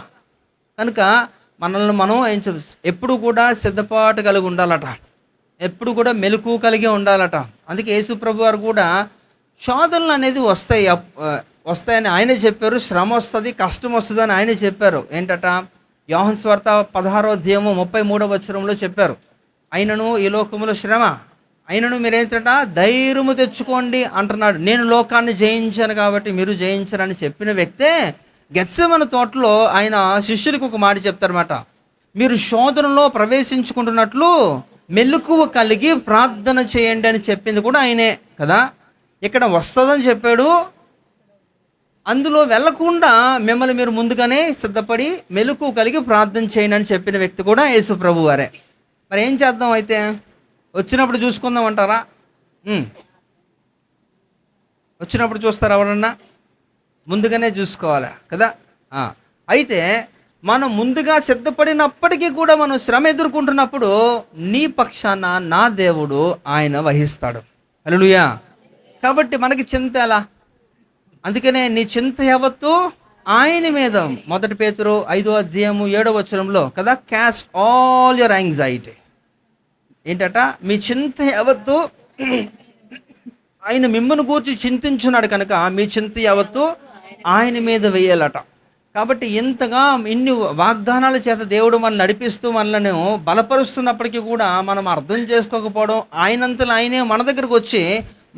కనుక మనల్ని మనం ఎప్పుడు కూడా సిద్ధపాటు కలిగి ఉండాలట, ఎప్పుడు కూడా మెలకు కలిగి ఉండాలట. అందుకే యేసు ప్రభు వారు కూడా శోధనలు అనేది వస్తాయని ఆయనే చెప్పారు. శ్రమ వస్తుంది, కష్టం వస్తుంది అని ఆయనే చెప్పారు. ఏంటట, యోహాను సువార్త 16వ అధ్యాయము 33వ వచనంలో చెప్పారు, అయినను ఈ లోకములో శ్రమ, అయినను మీరేంటట ధైర్యము తెచ్చుకోండి అంటున్నాడు. నేను లోకాన్ని జయించాను కాబట్టి మీరు జయించరని చెప్పిన వ్యక్తే గెత్సెమనే తోటలో ఆయన శిష్యులకు ఒక మాట చెప్తారన్నమాట, మీరు శోధనలో ప్రవేశించుకుంటున్నట్లు మెలకువ కలిగి ప్రార్థన చేయండి అని చెప్పింది కూడా ఆయనే కదా. ఇక్కడ వస్తుందని చెప్పాడు, అందులో వెళ్లకుండా మిమ్మల్ని మీరు ముందుగానే సిద్ధపడి మెలకువ కలిగి ప్రార్థన చేయండి అని చెప్పిన వ్యక్తి కూడా యేసు ప్రభు వారే. మరి ఏం చేద్దాం అయితే, వచ్చినప్పుడు చూసుకుందాం అంటారా? వచ్చినప్పుడు చూస్తారా ఎవరన్నా? ముందుగానే చూసుకోవాలా కదా. అయితే మనం ముందుగా సిద్ధపడినప్పటికీ కూడా మనం శ్రమ ఎదుర్కొంటున్నప్పుడు నీ పక్షాన నా దేవుడు ఆయన వహిస్తాడు. హల్లెలూయా. కాబట్టి మనకి చింత ఎలా? అందుకనే నీ చింత యావత్తు ఆయన మీద, 1 పేతురు 5వ అధ్యాయము 7వ వచనంలో కదా, క్యాస్ట్ ఆల్ యువర్ యాంగ్జైటీ. ఏంటట, మీ చింత యావత్తు ఆయన మిమ్మల్ని గూర్చి చింతించున్నాడు కనుక మీ చింత యావత్తు ఆయన మీద వేయాలట. కాబట్టి ఇంతగా ఇన్ని వాగ్దానాల చేత దేవుడు మనల్ని నడిపిస్తూ మనల్ని బలపరుస్తున్నప్పటికీ కూడా మనం అర్థం చేసుకోకపోవడం, ఆయనంతలో ఆయనే మన దగ్గరకు వచ్చి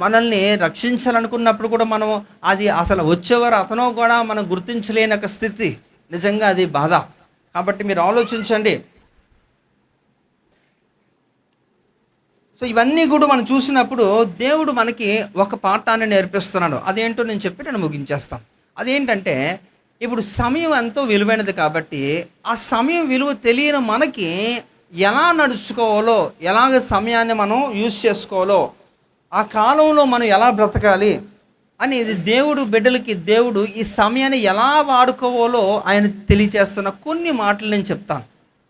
మనల్ని రక్షించాలనుకున్నప్పుడు కూడా మనం అది అసలు వచ్చేవారు అతనో కూడా మనం గుర్తించలేని ఒక స్థితి. నిజంగా అది బాధ. కాబట్టి మీరు ఆలోచించండి. సో ఇవన్నీ కూడా మనం చూసినప్పుడు దేవుడు మనకి ఒక పాఠాన్ని నేర్పిస్తున్నాడు. అదేంటో నేను చెప్పి నేను ముగించేస్తాను. అదేంటంటే, ఇప్పుడు సమయం ఎంతో విలువైనది కాబట్టి ఆ సమయం విలువ తెలియని మనకి ఎలా నడుచుకోవాలో, ఎలాగ సమయాన్ని మనం యూజ్ చేసుకోవాలో, ఆ కాలంలో మనం ఎలా బ్రతకాలి అనేది దేవుడు బిడ్డలకి దేవుడు ఈ సమయాన్ని ఎలా వాడుకోవాలో ఆయన తెలియచేస్తున్న కొన్ని మాటలు నేను చెప్తాను.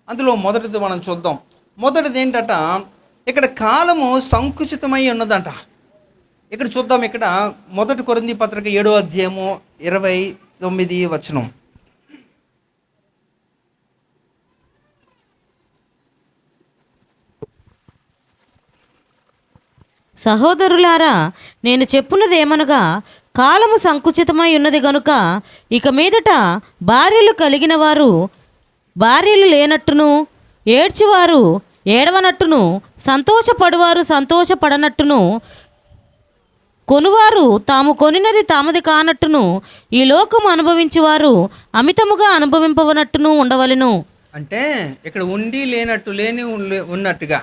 అందులో మొదటిది మనం చూద్దాం. మొదటిది ఏంటట, ఇక్కడ కాలము సంకుచితమై ఉన్నదంట. ఇక్కడ చూద్దాం. ఇక్కడ 1 కొరింథీ పత్రిక 7వ అధ్యాయము 29వ వచనం. సహోదరులారా, నేను చెప్పున్నదేమనగా, కాలము సంకుచితమై ఉన్నది గనుక ఇక మీదట భార్యలు కలిగిన వారు భార్యలు లేనట్టును, ఏడ్చివారు ఏడవనట్టును, సంతోషపడువారు సంతోషపడనట్టును, కొనువారు తాము కొనినది తామది కానట్టును, ఈ లోకము అనుభవించువారు అమితముగా అనుభవింపవనట్టును ఉండవలెను. అంటే ఇక్కడ ఉండి లేనట్టు, ఉన్నట్టుగా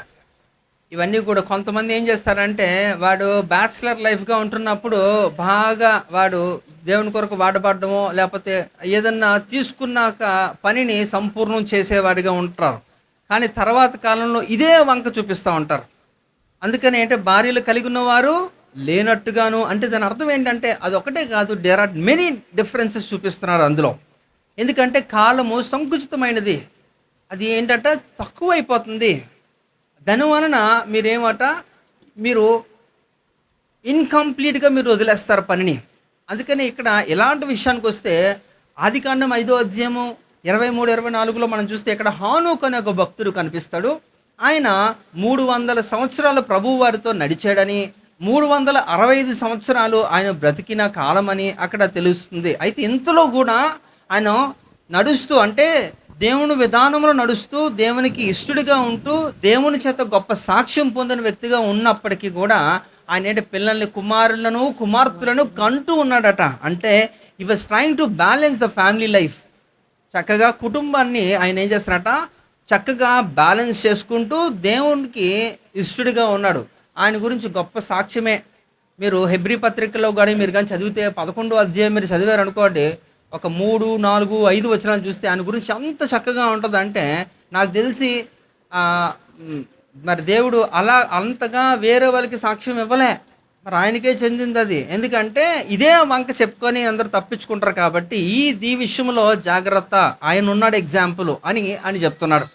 ఇవన్నీ కూడా కొంతమంది ఏం చేస్తారంటే, వాడు బ్యాచిలర్ లైఫ్గా ఉంటున్నప్పుడు బాగా వాడు దేవుని కొరకు వాడబడ్డమో, లేకపోతే ఏదన్నా తీసుకున్నాక పనిని సంపూర్ణం చేసేవాడిగా ఉంటారు. కానీ తర్వాత కాలంలో ఇదే వంక చూపిస్తూ ఉంటారు. అందుకని అంటే భార్యలు కలిగి ఉన్నవారు లేనట్టుగాను, అంటే దాని అర్థం ఏంటంటే అది ఒకటే కాదు, దేర్ ఆర్ మెనీ డిఫరెన్సెస్ చూపిస్తున్నారు అందులో. ఎందుకంటే కాలము సంకుచితమైనది, అది ఏంటంటే తక్కువైపోతుంది. దానివలన మీరు ఇన్కంప్లీట్గా మీరు వదిలేస్తారు పనిని. అందుకని ఇక్కడ ఎలాంటి విషయానికి వస్తే ఆదికాండం 5వ అధ్యాయము 23-24లో మనం చూస్తే ఇక్కడ హానోకు అనే ఒక భక్తుడు కనిపిస్తాడు. ఆయన 300 సంవత్సరాలు ప్రభువు వారితో నడిచాడని, 365 సంవత్సరాలు ఆయన బ్రతికిన కాలమని అక్కడ తెలుస్తుంది. అయితే ఇంతలో కూడా ఆయన నడుస్తూ, అంటే దేవుని విధానంలో నడుస్తూ, దేవునికి ఇష్టడిగా ఉంటూ, దేవుని చేత గొప్ప సాక్ష్యం పొందిన వ్యక్తిగా ఉన్నప్పటికీ కూడా ఆయన ఏంటి పిల్లల్ని, కుమారులను కుమార్తెలను కంటూ ఉన్నాడట. అంటే ఈ was trying to balance the family life. చక్కగా కుటుంబాన్ని ఆయన ఏం చేస్తున్నారట, చక్కగా బ్యాలెన్స్ చేసుకుంటూ దేవునికి ఇష్టడిగా ఉన్నాడు. ఆయన గురించి గొప్ప సాక్ష్యమే. మీరు హెబ్రీ పత్రికలో కానీ మీరు కానీ చదివితే 11వ అధ్యాయం మీరు చదివారు అనుకోండి, ఒక 3, 4, 5 వచనాలు చూస్తే ఆయన గురించి అంత చక్కగా ఉంటుంది. అంటే నాకు తెలిసి మరి దేవుడు అలా అంతగా వేరే వాళ్ళకి సాక్ష్యం ఇవ్వలే, మరి ఆయనకే చెందింది అది. ఎందుకంటే ఇదే వంక చెప్పుకొని అందరూ తప్పించుకుంటారు కాబట్టి ఈ విషయంలో జాగ్రత్త, ఆయన ఉన్నాడు ఎగ్జాంపుల్ అని చెప్తున్నాడు.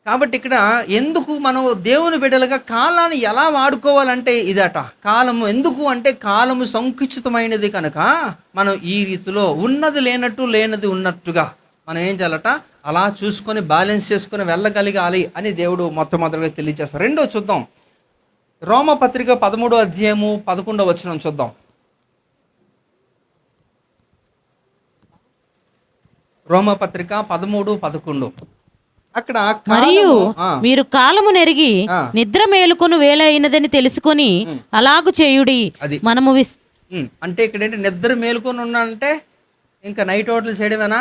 కాబట్టి ఇక్కడ ఎందుకు మనం దేవుని బిడ్డలుగా కాలాన్ని ఎలా వాడుకోవాలంటే ఇదట. కాలము ఎందుకు అంటే కాలము సంకుచితమైనది కనుక మనం ఈ రీతిలో ఉన్నది లేనట్టు, లేనది ఉన్నట్టుగా మనం ఏం చేయాలట, అలా చూసుకొని బ్యాలెన్స్ చేసుకొని వెళ్ళగలగాలి అని దేవుడు మొట్టమొదటిగా తెలియజేస్తారు. రెండో చూద్దాం, రోమపత్రిక 13వ అధ్యాయము 11వ వచనం చూద్దాం. రోమపత్రిక 13:11 అక్కడ మరియు మీరు కాలము నెరిగి నిద్ర మేలుకొను వేళ అయినదని తెలుసుకొని అలాగు చేయుడి. అది మనము అంటే ఇక్కడ ఏంటి, నిద్ర మేలుకొని ఉన్నానంటే ఇంకా నైట్ అవుట్లు చేయడమేనా,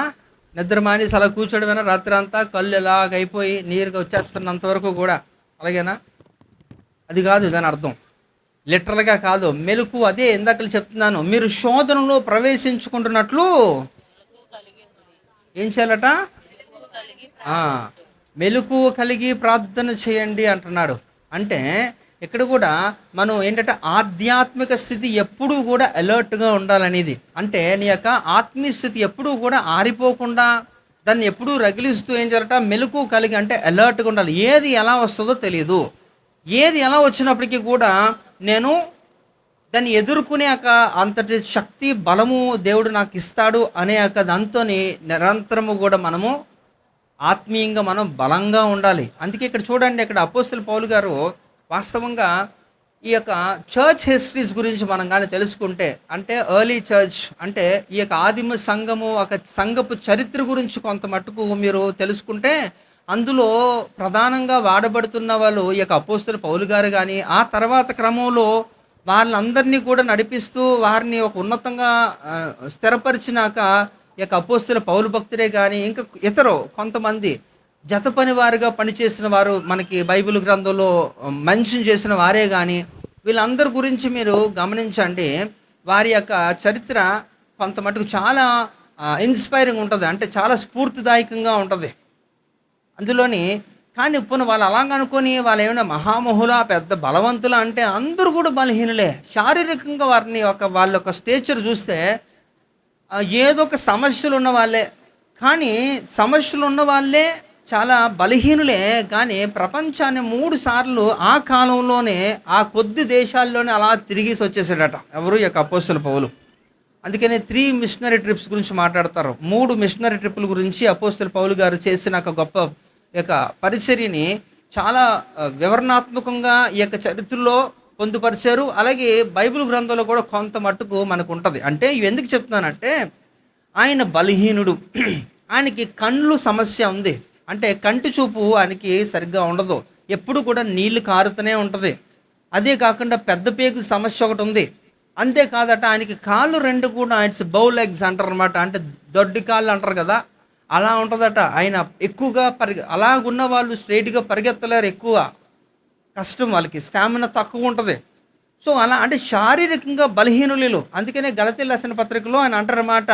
నిద్ర మానేసి అలా కూర్చోడమేనా, రాత్రి అంతా కళ్ళు ఎలాగ అయిపోయి నీరుగా వచ్చేస్తున్నంత వరకు కూడా అలాగేనా? అది కాదు దాని అర్థం, లిటరల్గా కాదు. మెలకు అదే ఇందాక చెప్తున్నాను, మీరు శోధనలో ప్రవేశించుకుంటున్నట్లు ఏం చేయాలట, మెలకువ కలిగి ప్రార్థన చేయండి అంటున్నాడు. అంటే ఇక్కడ కూడా మనం ఏంటంటే ఆధ్యాత్మిక స్థితి ఎప్పుడూ కూడా అలర్ట్గా ఉండాలనేది. అంటే నీ యొక్క ఆత్మీయ స్థితి ఎప్పుడూ కూడా ఆరిపోకుండా దాన్ని ఎప్పుడూ రగిలిస్తూ ఏం చేయాలట, మెలకువ కలిగి అంటే అలర్ట్గా ఉండాలి. ఏది ఎలా వస్తుందో తెలియదు, ఏది ఎలా వచ్చినప్పటికీ కూడా నేను దాన్ని ఎదుర్కొనే అంతటి శక్తి బలము దేవుడు నాకు ఇస్తాడు అనే దాంతో నిరంతరము కూడా మనము ఆత్మీయంగా మనం బలంగా ఉండాలి. అందుకే ఇక్కడ చూడండి, ఇక్కడ అపోస్తలుడు పౌలు గారు వాస్తవంగా ఈ యొక్క చర్చ్ హిస్టరీస్ గురించి మనం కానీ తెలుసుకుంటే, అంటే ఎర్లీ చర్చ్ అంటే ఈ యొక్క ఆదిమ సంఘము ఒక సంఘపు చరిత్ర గురించి కొంత మట్టుకు మీరు తెలుసుకుంటే, అందులో ప్రధానంగా వాడబడుతున్న వాళ్ళు ఈ యొక్క అపోస్తలుడు పౌలు గారు కానీ, ఆ తర్వాత క్రమంలో వాళ్ళందరినీ కూడా నడిపిస్తూ వారిని ఒక ఉన్నతంగా స్థిరపరిచినాక ఈ యొక్క అపోస్తలుడు పౌలు భక్తుడే కానీ ఇంకా ఇతరు కొంతమంది జత పని వారుగా పనిచేసిన వారు మనకి బైబిల్ గ్రంథంలో మెన్షన్ చేసిన వారే కానీ, వీళ్ళందరి గురించి మీరు గమనించండి. వారి యొక్క చరిత్ర కొంత మటుకు చాలా ఇన్స్పైరింగ్ ఉంటుంది, అంటే చాలా స్ఫూర్తిదాయకంగా ఉంటుంది అందులోని. కానీ ఇప్పుడు వాళ్ళు అలాగ అనుకొని వాళ్ళు ఏమైనా మహామహుల పెద్ద బలవంతుల అంటే అందరూ కూడా బలహీనులే. శారీరకంగా వారిని వాళ్ళ యొక్క స్టేచర్ చూస్తే ఏదో ఒక సమస్యలు ఉన్న వాళ్ళే, కానీ సమస్యలు ఉన్న వాళ్ళే చాలా బలహీనులే. కానీ ప్రపంచాన్ని 3 సార్లు ఆ కాలంలోనే ఆ కొద్ది దేశాల్లోనే అలా తిరిగేసి వచ్చేసాడట ఎవరు, ఈ యొక్క అపోస్తలుడు పౌలు. అందుకనే 3 మిషనరీ ట్రిప్స్ గురించి మాట్లాడతారు. 3 మిషనరీ ట్రిప్పుల గురించి అపోస్తలుడు పౌలు గారు చేసిన ఒక గొప్ప యొక్క పరిచర్యని చాలా వివరణాత్మకంగా ఈ యొక్క చరిత్రలో పొందుపరిచారు. అలాగే బైబిల్ గ్రంథంలో కూడా కొంత మట్టుకు మనకు ఉంటుంది. అంటే ఇవి ఎందుకు చెప్తున్నానంటే, ఆయన బలహీనుడు, ఆయనకి కండ్లు సమస్య ఉంది. అంటే కంటి చూపు ఆయనకి సరిగ్గా ఉండదు, ఎప్పుడు కూడా నీళ్లు కారుతూనే ఉంటుంది. అదే కాకుండా పెద్ద పేగు సమస్య ఒకటి ఉంది. అంతేకాదట ఆయనకి కాళ్ళు రెండు కూడా ఇట్స్ బౌ లెగ్స్ అంటారు అనమాట. అంటే దొడ్డి కాళ్ళు అంటారు కదా, అలా ఉంటుందట. ఆయన ఎక్కువగా అలాగున్న వాళ్ళు స్ట్రైట్గా పరిగెత్తలేరు, ఎక్కువ కష్టం, వాళ్ళకి స్టామినా తక్కువ ఉంటుంది. సో అలా అంటే శారీరకంగా బలహీనులు. అందుకనే గలతీయులకు రాసిన పత్రికలో ఆయన అంటారన్నమాట,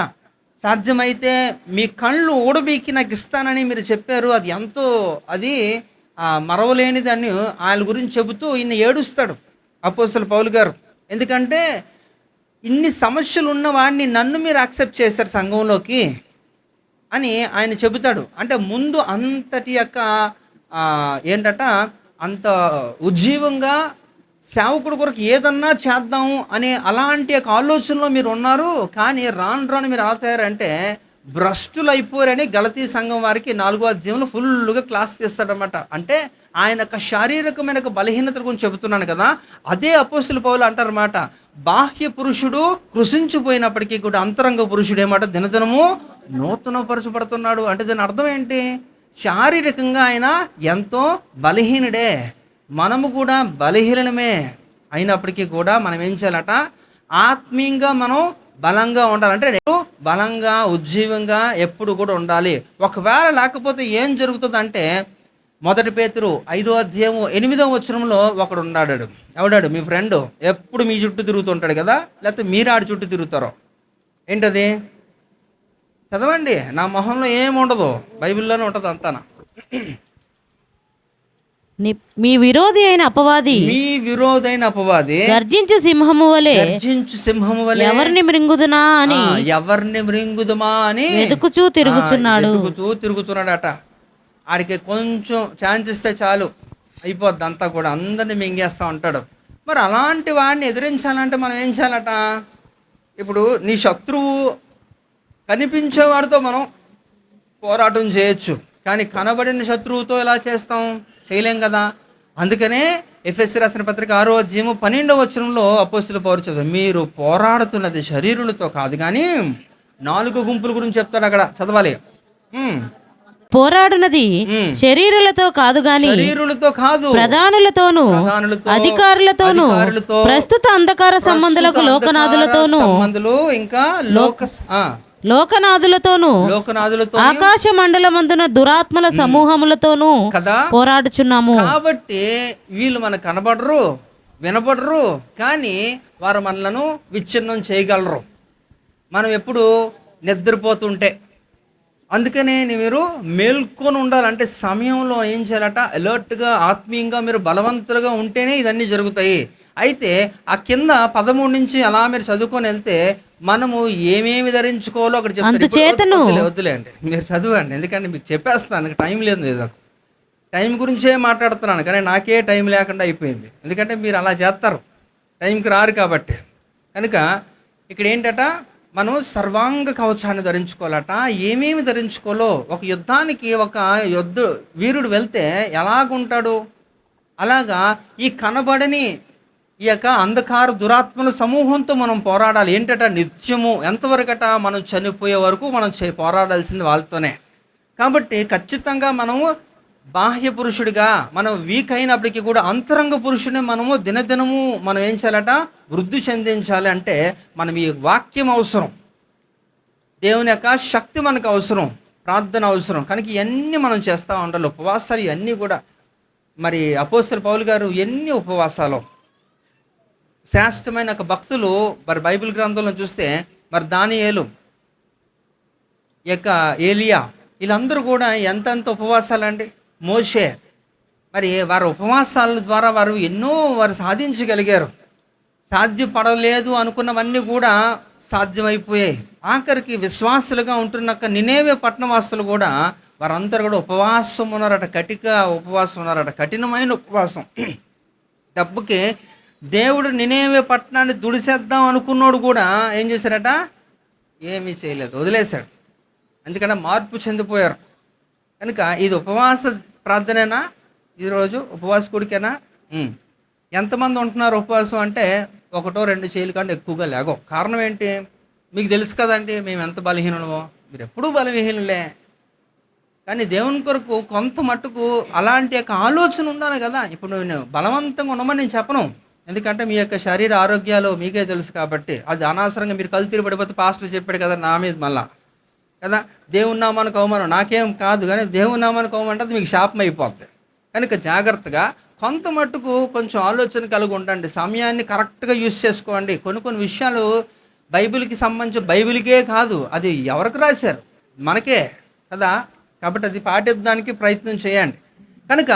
సాధ్యమైతే మీ కళ్ళు ఊడబీకి నాకు ఇస్తానని మీరు చెప్పారు, అది ఎంతో అది మరవలేనిది అని ఆయన గురించి చెబుతూ ఈయన ఏడుస్తాడు అపోస్తలుడు పౌలు గారు. ఎందుకంటే ఇన్ని సమస్యలు ఉన్నవాడిని నన్ను మీరు యాక్సెప్ట్ చేశారు సంఘంలోకి అని ఆయన చెబుతాడు. అంటే ముందు అంతటి యొక్క ఏంటట, అంత ఉజ్జీవంగా సేవకుడు కొరకు ఏదన్నా చేద్దాము అనే అలాంటి యొక్క ఆలోచనలో మీరు ఉన్నారు. కానీ రాను రాను మీరు ఎలా తయారంటే భ్రష్టులు అయిపోయారని గలతీ సంఘం వారికి 4వ అధ్యాయంలో ఫుల్గా క్లాస్ తీస్తాడనమాట. అంటే ఆయన యొక్క శారీరకమైన బలహీనత గురించి చెబుతున్నాను కదా, అదే అపోస్తలుడు పౌలు అంటారన్నమాట, బాహ్య పురుషుడు కృషించిపోయినప్పటికీ కూడా అంతరంగ పురుషుడు ఏమాట దినదినము నూతనపరచబడుతున్నాడు. అంటే దాని అర్థం ఏంటి? శారీరకంగా ఆయన ఎంతో బలహీనుడే, మనము కూడా బలహీనమే. అయినప్పటికీ కూడా మనం ఏం చేయాలట, ఆత్మీయంగా మనం బలంగా ఉండాలంటే బలంగా ఉజ్జీవంగా ఎప్పుడు కూడా ఉండాలి. ఒకవేళ లేకపోతే ఏం జరుగుతుందంటే, 1 పేతురు 5వ అధ్యాయము 8వ వచనంలో ఒకడు ఉన్నాడు. ఎవడాడు? మీ ఫ్రెండ్, ఎప్పుడు మీ చుట్టూ తిరుగుతుంటాడు కదా, లేకపోతే మీరు ఆడి చుట్టూ తిరుగుతారో. ఏంటది? చదవండి, నా మొహంలో ఏముండదు, బైబిల్లోనే ఉంటుంది అంతా. మీ విరోధి అయిన అపవాది, మీ విరోధైన అపవాది గర్జించు సింహము వలె ఎవరిని మృంగుదునా అని వెతుకుచూ తిరుగుతున్నాడట. ఆడికి కొంచెం ఛాన్స్ ఇస్తే చాలు, అయిపోద్ది అంతా కూడా, అందరినీ మింగేస్తూ ఉంటాడు. మరి అలాంటి వాడిని ఎదిరించాలంటే మనం ఏం చేయాలట? ఇప్పుడు నీ శత్రువు కనిపించేవాడితో మనం పోరాటం చేయొచ్చు, కానీ కనబడిన శత్రువుతో ఎలా చేస్తాం? చేయలేం కదా. అందుకనే ఎఫెసీ రాసిన పత్రిక 6వ అధ్యాయము 12వ వచనంలో అపోస్తలుడు పౌలు చెప్తారు, మీరు పోరాడుతున్నది శరీరులతో కాదు కానీ 4 గుంపుల గురించి చెప్తాడు అక్కడ, చదవాలి. పోరాడునది శరీరులతో కాదు గాని శరీరులతో కాదు, ప్రధానులతోను అధికారులతోను ప్రస్తుత అంధకార సంబంధులకు లోకనాథులతోను ఇంకా లోకనాథులతోను ఆకాశ మండలమందున దురాత్మల సమూహములతోనూ కదా పోరాడుచున్నాము. కాబట్టి వీళ్ళు మనకు కనబడరు, వినబడరు, కానీ వారు మనలను విచ్ఛిన్నం చేయగలరు మనం ఎప్పుడు నిద్రపోతుంటే. అందుకనే మీరు మేల్కొని ఉండాలంటే సమయంలో ఏం చేయాలట, అలర్ట్గా ఆత్మీయంగా మీరు బలవంతులుగా ఉంటేనే ఇదన్నీ జరుగుతాయి. అయితే ఆ కింద 13 నుంచి అలా మీరు చదువుకొని వెళ్తే మనము ఏమేమి ధరించుకోవాలో అక్కడ చెప్తాను. వద్దులేండి, మీరు చదవండి, ఎందుకంటే మీకు చెప్పేస్తాను, టైం లేదు. టైం గురించే మాట్లాడుతున్నాను, కానీ నాకే టైం లేకుండా అయిపోయింది. ఎందుకంటే మీరు అలా చేస్తారు, టైంకి రారు కాబట్టి. కనుక ఇక్కడ ఏంటట, మనం సర్వాంగ కవచాన్ని ధరించుకోవాలట. ఏమేమి ధరించుకోవాలో, ఒక యుద్ధానికి ఒక వీరుడు వెళ్తే ఎలాగుంటాడు, అలాగా ఈ కనబడని ఈ యొక్క అంధకార దురాత్మల సమూహంతో మనం పోరాడాలి. ఏంటట, నిత్యము ఎంతవరకట, మనం చనిపోయే వరకు మనం పోరాడాల్సింది వాళ్ళతోనే. కాబట్టి ఖచ్చితంగా మనము బాహ్య పురుషుడిగా మనం వీక్ అయినప్పటికీ కూడా అంతరంగ పురుషుడిని మనము దినదినము మనం ఏం చేయాలట, వృద్ధి చెందించాలి. అంటే మనం ఈ వాక్యం అవసరం, దేవుని యొక్క శక్తి మనకు అవసరం, ప్రార్థన అవసరం. కనుక ఇవన్నీ మనం చేస్తూ ఉండాలి. ఉపవాసాలు ఇవన్నీ కూడా, మరి అపోస్తలుడు పౌలు గారు ఎన్ని ఉపవాసాలు, శ్రేష్టమైన ఒక భక్తులు. మరి బైబిల్ గ్రంథంలో చూస్తే మరి దానియేలు, యొక్క ఏలియా, వీళ్ళందరూ కూడా ఎంతెంత ఉపవాసాలండి. మోషే, మరి వారి ఉపవాసాల ద్వారా వారు ఎన్నో సాధించగలిగారు. సాధ్యపడలేదు అనుకున్నవన్నీ కూడా సాధ్యమైపోయాయి. ఆఖరికి విశ్వాసులుగా ఉంటున్న నినేవే పట్టణవాసులు కూడా వారందరూ కూడా ఉపవాసం ఉన్నారట, కటిక ఉపవాసం ఉన్నారట, కఠినమైన ఉపవాసం. డబ్బుకి దేవుడు నినేవే పట్టణాన్ని దుడిసేద్దాం అనుకున్నాడు కూడా ఏం చేశారట, ఏమీ చేయలేదు, వదిలేశాడు. ఎందుకంటే మార్పు చెందిపోయారు. కనుక ఇది ఉపవాస ప్రార్థనేనా? ఈరోజు ఉపవాస కూడికేనా? ఎంతమంది ఉంటున్నారు ఉపవాసం అంటే 1-2 చేయలు కంటే ఎక్కువగా లేగవు. కారణం ఏంటి? మీకు తెలుసు కదండి మేము ఎంత బలహీనమో. మీరు ఎప్పుడూ బలహీనులే. కానీ దేవుని కొరకు కొంత మట్టుకు అలాంటి యొక్క ఆలోచన ఉండాలి కదా. ఇప్పుడు నేను బలవంతంగా ఉండమని నేను చెప్పను, ఎందుకంటే మీ యొక్క శరీర ఆరోగ్యాలు మీకే తెలుసు కాబట్టి. అది అనవసరంగా మీరు కళ్ళు తిరిగి పడిపోతే పాస్టర్ చెప్పాడు కదా నా మీద మళ్ళా కదా, దేవుని నామానికి అవమానం నాకేం కాదు, కానీ దేవుని నామానికి అవమానం అంటే మీకు శాపం అయిపోతుంది. కనుక జాగ్రత్తగా కొంత మట్టుకు కొంచెం ఆలోచన కలిగి ఉండండి. సమయాన్ని కరెక్ట్గా యూజ్ చేసుకోండి. కొన్ని విషయాలు బైబిల్కి సంబంధించి బైబిల్కే కాదు, అది ఎవరికి రాశారు? మనకే కదా. కాబట్టి అది పాటించడానికి ప్రయత్నం చేయండి. కనుక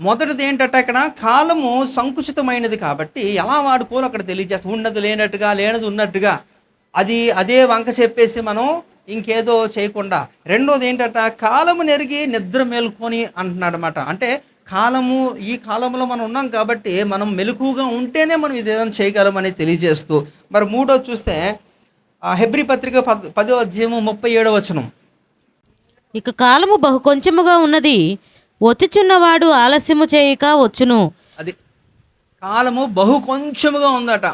మొదటిది ఏంటంటే అక్కడ కాలము సంకుచితమైనది కాబట్టి ఎలా వాడుకోవాలో అక్కడ తెలియజేస్తాం. ఉన్నది లేనట్టుగా, లేనది ఉన్నట్టుగా అదే వంక చెప్పేసి మనం ఇంకేదో చేయకుండా. రెండోది ఏంటంటే కాలము నెరిగి నిద్ర మేలుకొని అంటున్నాడు అనమాట. అంటే ఈ కాలంలో మనం ఉన్నాం కాబట్టి మనం మెలకుగా ఉంటేనే మనం ఇదేదైనా చేయగలమని తెలియజేస్తూ, మరి మూడోది చూస్తే హెబ్రీ పత్రిక 10వ అధ్యాయము 37వ వచనం. ఇక కాలము బహు కొంచెముగా ఉన్నది, వచ్చుచున్నవాడు ఆలస్యము చేయక వచ్చును. అది కాలము బహు కొంచెముగా ఉందట,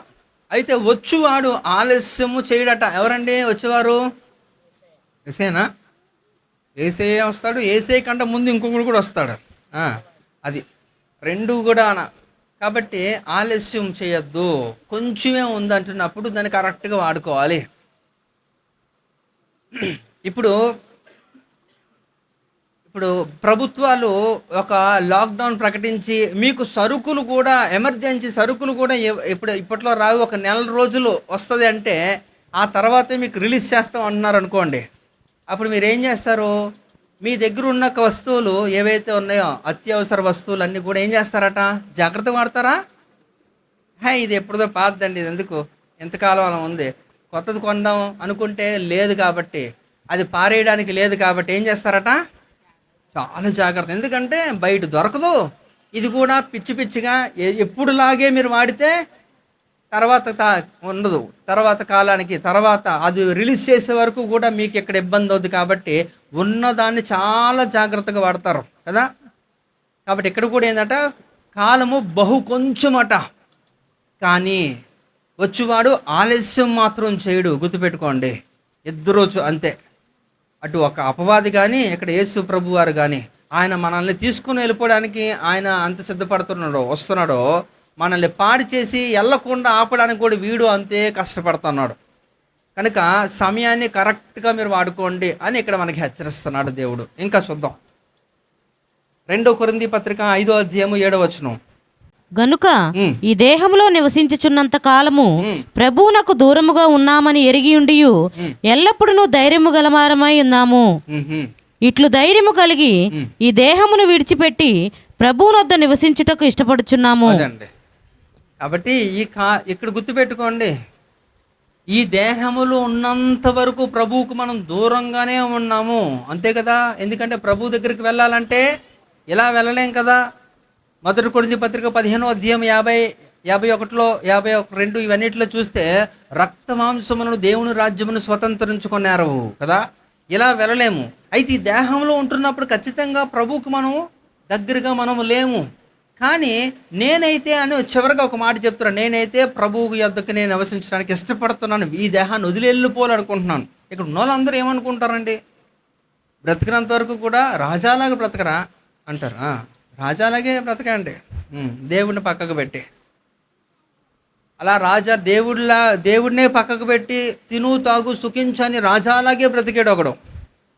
అయితే వచ్చువాడు ఆలస్యము చేయడట. ఎవరండి వచ్చేవారు? ఏసేనా? ఏసే వస్తాడు, ఏసే కంటే ముందు ఇంకొకడు కూడా వస్తాడు. అది రెండు కూడా. కాబట్టి ఆలస్యం చేయొద్దు. కొంచెమే ఉందంటున్నప్పుడు దాన్ని కరెక్ట్గా వాడుకోవాలి. ఇప్పుడు ప్రభుత్వాలు ఒక లాక్డౌన్ ప్రకటించి మీకు సరుకులు కూడా, ఎమర్జెన్సీ సరుకులు కూడా ఇప్పట్లో రావు, ఒక నెల రోజులు వస్తుంది అంటే ఆ తర్వాతే మీకు రిలీజ్ చేస్తాం అంటున్నారు అనుకోండి. అప్పుడు మీరు ఏం చేస్తారు? మీ దగ్గర ఉన్న వస్తువులు ఏవైతే ఉన్నాయో అత్యవసర వస్తువులు అన్నీ కూడా ఏం చేస్తారట? జాగ్రత్త వాడతారా? ఇది ఎప్పుడుదో పాతదండి, ఇది ఎందుకు ఎంతకాలం అలా ఉంది, కొత్తది కొందాం అనుకుంటే లేదు కాబట్టి, అది పారేయడానికి లేదు కాబట్టి ఏం చేస్తారట? చాలా జాగ్రత్త. ఎందుకంటే బయట దొరకదు. ఇది కూడా పిచ్చిగా ఎప్పుడులాగే మీరు వాడితే తర్వాత ఉండదు, తర్వాత కాలానికి తర్వాత అది రిలీజ్ చేసే వరకు కూడా మీకు ఇక్కడ ఇబ్బంది అవుతుంది. కాబట్టి ఉన్నదాన్ని చాలా జాగ్రత్తగా వాడతారు కదా. కాబట్టి ఇక్కడ కూడా ఏంటంట, కాలము బహు కొంచెమట, కానీ వచ్చేవాడు ఆలస్యం మాత్రం చేయడు. గుర్తుపెట్టుకోండి, ఇద్దరు అంతే. అటు ఒక అపవాది కానీ ఇక్కడ యేసు ప్రభు వారు కానీ ఆయన మనల్ని తీసుకుని వెళ్ళిపోవడానికి ఆయన అంత వస్తున్నాడో మనల్ని పాడి చేసి వెళ్ళకుండా ఆపడానికి కూడా వీడు అంతే కష్టపడుతున్నాడు. కనుక సమయాన్ని కరెక్ట్గా మీరు వాడుకోండి అని ఇక్కడ మనకి హెచ్చరిస్తున్నాడు దేవుడు. ఇంకా చూద్దాం 2 కొరింథీ పత్రిక 5వ అధ్యాయము 7వ వచనం. గనుక ఈ దేహంలో నివసించుచున్నంత కాలము ప్రభువునకు దూరముగా ఉన్నామని ఎరిగి ఉండియు ఎల్లప్పుడూ ధైర్యము గలవారమై ఉన్నాము. ఇట్లు ధైర్యము కలిగి ఈ దేహమును విడిచిపెట్టి ప్రభువునొద్ద నివసించుటకు ఇష్టపడుచున్నాము. కాబట్టి ఇక్కడ గుర్తుపెట్టుకోండి, ఈ దేహములో ఉన్నంత వరకు ప్రభువుకు మనం దూరంగానే ఉన్నాము, అంతే కదా. ఎందుకంటే ప్రభు దగ్గరికి వెళ్ళాలంటే ఇలా వెళ్ళలేం కదా. 1 కొరింథీ పత్రిక 15వ అధ్యాయం 51 52 ఇవన్నిటిలో చూస్తే రక్త మాంసములను దేవుని రాజ్యమును స్వతంత్రించుకున్నారు కదా. ఇలా వెళ్ళలేము. అయితే ఈ దేహంలో ఉంటున్నప్పుడు ఖచ్చితంగా ప్రభువుకు మనం దగ్గరగా మనము లేము. కానీ నేనైతే అని చివరిగా ఒక మాట చెప్తున్నాను, నేనైతే ప్రభువు యొద్దకు నేను నివసించడానికి ఇష్టపడుతున్నాను, ఈ దేహాన్ని వదిలి వెళ్ళిపోవాలనుకుంటున్నాను. ఇక్కడ ఉన్న వాళ్ళందరూ ఏమనుకుంటారండి? బ్రతికినంత వరకు కూడా రాజాలాగా బ్రతకరా అంటారు. రాజాలాగే బ్రతకండి, దేవుడిని పక్కకు పెట్టి. అలా దేవుడినే పక్కకు పెట్టి తిను తాగు సుఖించని రాజాలాగే బ్రతికాడు ఒకడు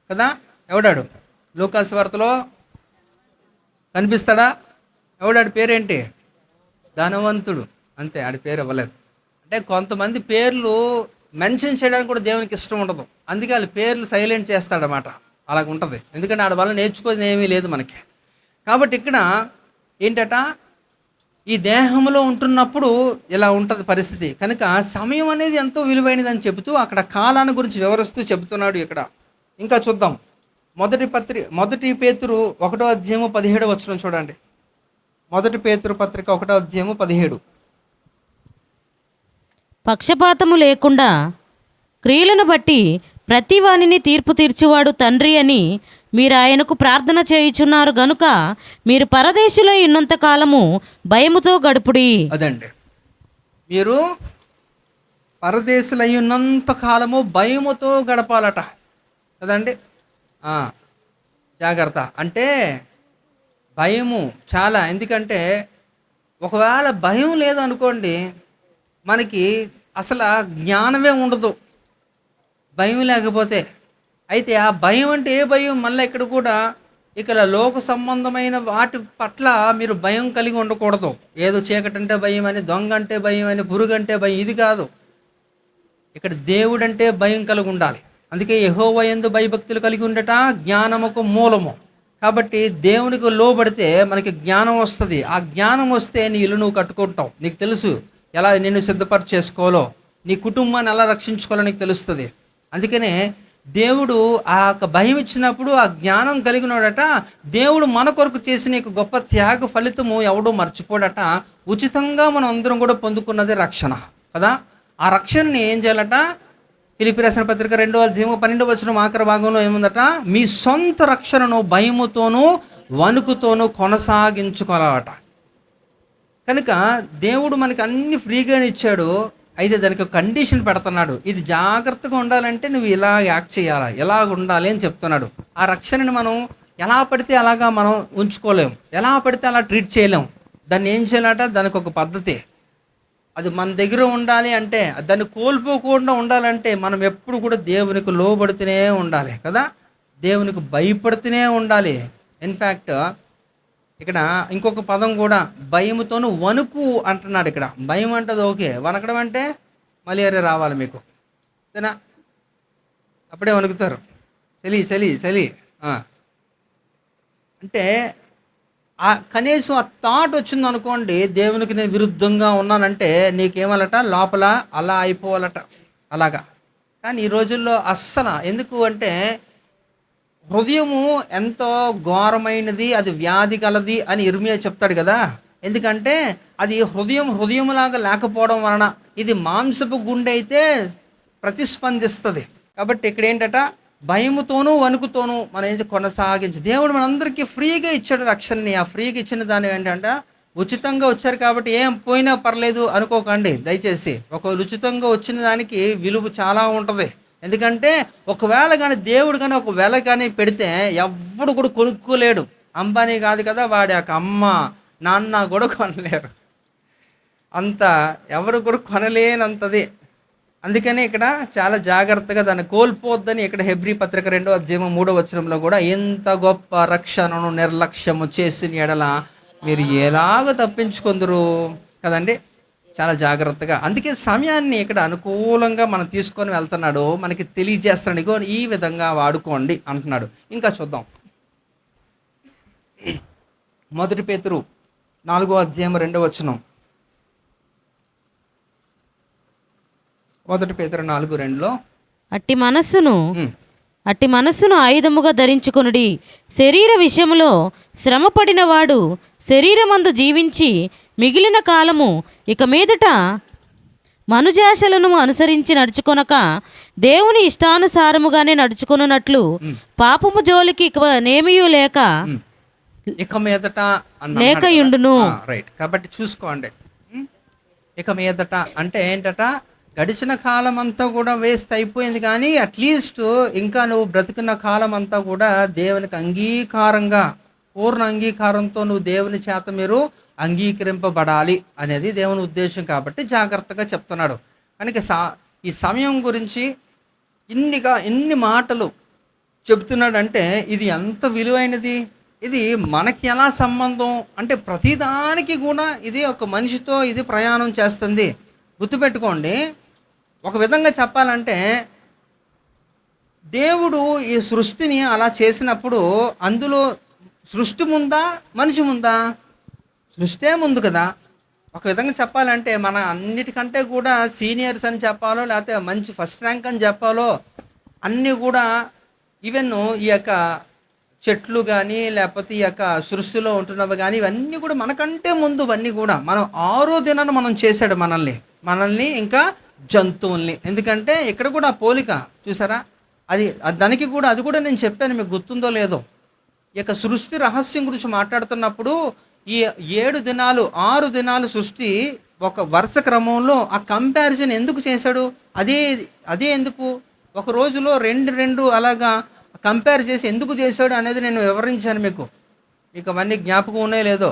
కదా. ఎవడాడు? లూకాసు వార్తలో కనిపిస్తాడా? ఎవడాడి పేరేంటి? ధనవంతుడు, అంతే. ఆడి పేరు ఇవ్వలేదు. అంటే కొంతమంది పేర్లు మెన్షన్ చేయడానికి కూడా దేవునికి ఇష్టం ఉండదు, అందుకే వాళ్ళ పేర్లు సైలెంట్ చేస్తాడనమాట. అలాగ ఉంటుంది, ఎందుకంటే ఆడ వల్ల నేర్చుకోని ఏమీ లేదు మనకి. కాబట్టి ఇక్కడ ఏంటట, ఈ దేహంలో ఉంటున్నప్పుడు ఇలా ఉంటుంది పరిస్థితి. కనుక సమయం అనేది ఎంతో విలువైనదని చెబుతూ అక్కడ కాలాన్ని గురించి వివరిస్తూ చెబుతున్నాడు ఇక్కడ. ఇంకా చూద్దాం, 1 పేతురు 1వ అధ్యాయము 17వ వచనం చూడండి. 1 పేతురు పత్రిక 1వ అధ్యాయము 17. పక్షపాతము లేకుండా క్రియలను బట్టి ప్రతి వానిని తీర్పు తీర్చువాడు తండ్రి అని మీరు ఆయనకు ప్రార్థన చేయుచున్నారు గనుక మీరు పరదేశులో ఉన్నంత కాలము భయముతో గడుపుడి. అదండి, మీరు పరదేశులై ఉన్నంత కాలము భయముతో గడపాలట కదండి. జాగ్రత్త అంటే భయము చాలా. ఎందుకంటే ఒకవేళ భయం లేదనుకోండి, మనకి అసలు జ్ఞానమే ఉండదు భయం లేకపోతే. అయితే ఆ భయం అంటే ఏ భయం? మళ్ళీ ఇక్కడ కూడా ఇక్కడ లోక సంబంధమైన వాటి పట్ల మీరు భయం కలిగి ఉండకూడదు. ఏదో చీకటి అంటే భయం అని, దొంగ అంటే భయం అని, పురుగు అంటే భయం, ఇది కాదు. ఇక్కడ దేవుడు అంటే భయం కలిగి ఉండాలి. అందుకే యెహోవా యందు భయభక్తులు కలిగి ఉండట జ్ఞానముకు మూలము. కాబట్టి దేవునికి లోబడితే మనకి జ్ఞానం వస్తుంది. ఆ జ్ఞానం వస్తే నీ ఇల్లు నువ్వు కట్టుకుంటావు. నీకు తెలుసు ఎలా నిన్ను సిద్ధపరచ చేసుకోవాలో, నీ కుటుంబాన్ని ఎలా రక్షించుకోవాలో నీకు తెలుస్తుంది. అందుకనే దేవుడు ఆ భయం ఇచ్చినప్పుడు ఆ జ్ఞానం కలిగినోడట, దేవుడు మన కొరకు చేసిన గొప్ప త్యాగ ఫలితము ఎవడో మర్చిపోడట. ఉచితంగా మనం అందరం కూడా పొందుకున్నది రక్షణ కదా. ఆ రక్షణని ఏం చేయాలట? ఫిలిప్పీ రాసిన పత్రిక 2:12 ఆఖరి భాగంలో ఏముందట? మీ సొంత రక్షణను భయముతోనూ వణుకుతోనూ కొనసాగించుకోవాలట. కనుక దేవుడు మనకి అన్ని ఫ్రీగానే ఇచ్చాడు. అయితే దానికి ఒక కండిషన్ పెడుతున్నాడు. ఇది జాగ్రత్తగా ఉండాలంటే నువ్వు ఇలా యాక్ట్ చేయాలా, ఎలా ఉండాలి అని చెప్తున్నాడు. ఆ రక్షణని మనం ఎలా పడితే అలాగా మనం ఉంచుకోలేం, ఎలా పడితే అలా ట్రీట్ చేయలేం. దాన్ని ఏం చేయాలట? దానికి ఒక పద్ధతి. అది మన దగ్గర ఉండాలి అంటే, దాన్ని కోల్పోకుండా ఉండాలంటే మనం ఎప్పుడు కూడా దేవునికి లోబడుతూనే ఉండాలి కదా, దేవునికి భయపడుతూనే ఉండాలి. ఇన్ఫ్యాక్ట్ ఇక్కడ ఇంకొక పదం కూడా, భయముతోను వణుకు అంటున్నాడు. ఇక్కడ భయం అంటది ఓకే, వణకడం అంటే మలేరియా రావాలి మీకు, అంతేనా? అప్పుడే వణుకుతారు, చలి చలి చలి అంటే కనీసం ఆ థాట్ వచ్చింది అనుకోండి, దేవునికి నేను విరుద్ధంగా ఉన్నానంటే నీకేమలట లోపల అలా అయిపోవాలట అలాగా. కానీ ఈ రోజుల్లో అస్సలు ఎందుకు అంటే హృదయము ఎంతో ఘోరమైనది, అది వ్యాధి కలది అని ఇర్మియా చెప్తాడు కదా. ఎందుకంటే అది హృదయంలాగా లేకపోవడం వలన, ఇది మాంసపు గుండె అయితే ప్రతిస్పందిస్తుంది. కాబట్టి ఇక్కడ ఏంటట? భయముతోనూ వణుకుతోనూ మనం ఏం కొనసాగించి, దేవుడు మనందరికీ ఫ్రీగా ఇచ్చాడు రక్షణని. ఆ ఫ్రీగా ఇచ్చిన దాని ఏంటంటే ఉచితంగా వచ్చారు కాబట్టి ఏం పోయినా పర్లేదు అనుకోకండి దయచేసి. ఒక ఉచితంగా వచ్చిన దానికి విలువ చాలా ఉంటుంది. ఎందుకంటే ఒకవేళ కానీ దేవుడు కానీ ఒక వేళ కానీ పెడితే ఎవడు కూడా కొనుక్కోలేడు. అంబానీ కాదు కదా, వాడి యొక్క అమ్మ నాన్న కూడా కొనలేరు, అంత ఎవరు కూడా కొనలేనంతది. అందుకని ఇక్కడ చాలా జాగ్రత్తగా దాన్ని కోల్పోద్దని ఇక్కడ హెబ్రీ పత్రిక 2:3 కూడా, ఎంత గొప్ప రక్షణను నిర్లక్ష్యము చేసిన ఎడల మీరు ఎలాగ తప్పించుకుందరు కదండి. చాలా జాగ్రత్తగా, అందుకే సమయాన్ని ఇక్కడ అనుకూలంగా మనం తీసుకొని వెళ్తున్నాడు, మనకి తెలియజేస్తున్నాడు. ఇగో ఈ విధంగా వాడుకోండి అంటున్నాడు. ఇంకా చూద్దాం, 1 పేతురు 4:2. 1 పేతురు 4:2 అట్టి మనస్సును ఆయుధముగా ధరించుకొనుడి. శరీర విషయములో శ్రమపడిన వాడు శరీరమందు జీవించి మిగిలిన కాలము ఇక మీదట మనుజాశలను అనుసరించి నడుచుకొనక దేవుని ఇష్టానుసారముగానే నడుచుకొనున్నట్లు పాపము జోలికి నేమియూ లేక ఇక మీదట లేకయుండును. రైట్. కాబట్టి చూసుకోండి, ఇక మీదట అంటే ఏంటట? గడిచిన కాలం అంతా కూడా వేస్ట్ అయిపోయింది, కానీ అట్లీస్ట్ ఇంకా నువ్వు బ్రతికిన కాలం అంతా కూడా దేవునికి అంగీకారంగా, పూర్ణ అంగీకారంతో నువ్వు దేవుని చేత మీరు అంగీకరింపబడాలి అనేది దేవుని ఉద్దేశం. కాబట్టి జాగ్రత్తగా చెప్తున్నాడు. కనుక ఈ సమయం గురించి ఇన్ని మాటలు చెప్తున్నాడంటే ఇది ఎంత విలువైనది, ఇది మనకి ఎలా సంబంధం అంటే ప్రతిదానికి కూడా ఇది ఒక మనిషితో ఇది ప్రయాణం చేస్తుంది. గుర్తుపెట్టుకోండి, ఒక విధంగా చెప్పాలంటే దేవుడు ఈ సృష్టిని అలా చేసినప్పుడు అందులో సృష్టి ముందా మనిషి ముందా? సృష్టే ముందు కదా. ఒక విధంగా చెప్పాలంటే మన అన్నిటికంటే కూడా సీనియర్స్ అని చెప్పాలో, లేకపోతే మంచి ఫస్ట్ ర్యాంక్ అని చెప్పాలో, అన్నీ కూడా ఈవెన్ ఈ యొక్క చెట్లు కానీ లేకపోతే ఈ యొక్క సృష్టిలో ఉంటున్నవి కానీ ఇవన్నీ కూడా మనకంటే ముందు ఇవన్నీ కూడా మనం 6వ దినాన్ని మనం చేశాడు మనల్ని ఇంకా జంతువుల్ని. ఎందుకంటే ఇక్కడ కూడా పోలిక చూసారా, దానికి కూడా అది కూడా నేను చెప్పాను, మీకు గుర్తుందో లేదో. ఇక సృష్టి రహస్యం గురించి మాట్లాడుతున్నప్పుడు ఈ 7 దినాలు 6 దినాలు సృష్టి ఒక వరుస క్రమంలో ఆ కంపారిజన్ ఎందుకు చేశాడు? అదే అదే ఎందుకు ఒక రోజులో రెండు అలాగా కంపేర్ చేసి ఎందుకు చేశాడు అనేది నేను వివరించాను మీకు. మీకు అవన్నీ జ్ఞాపకం ఉన్నాయో లేదో.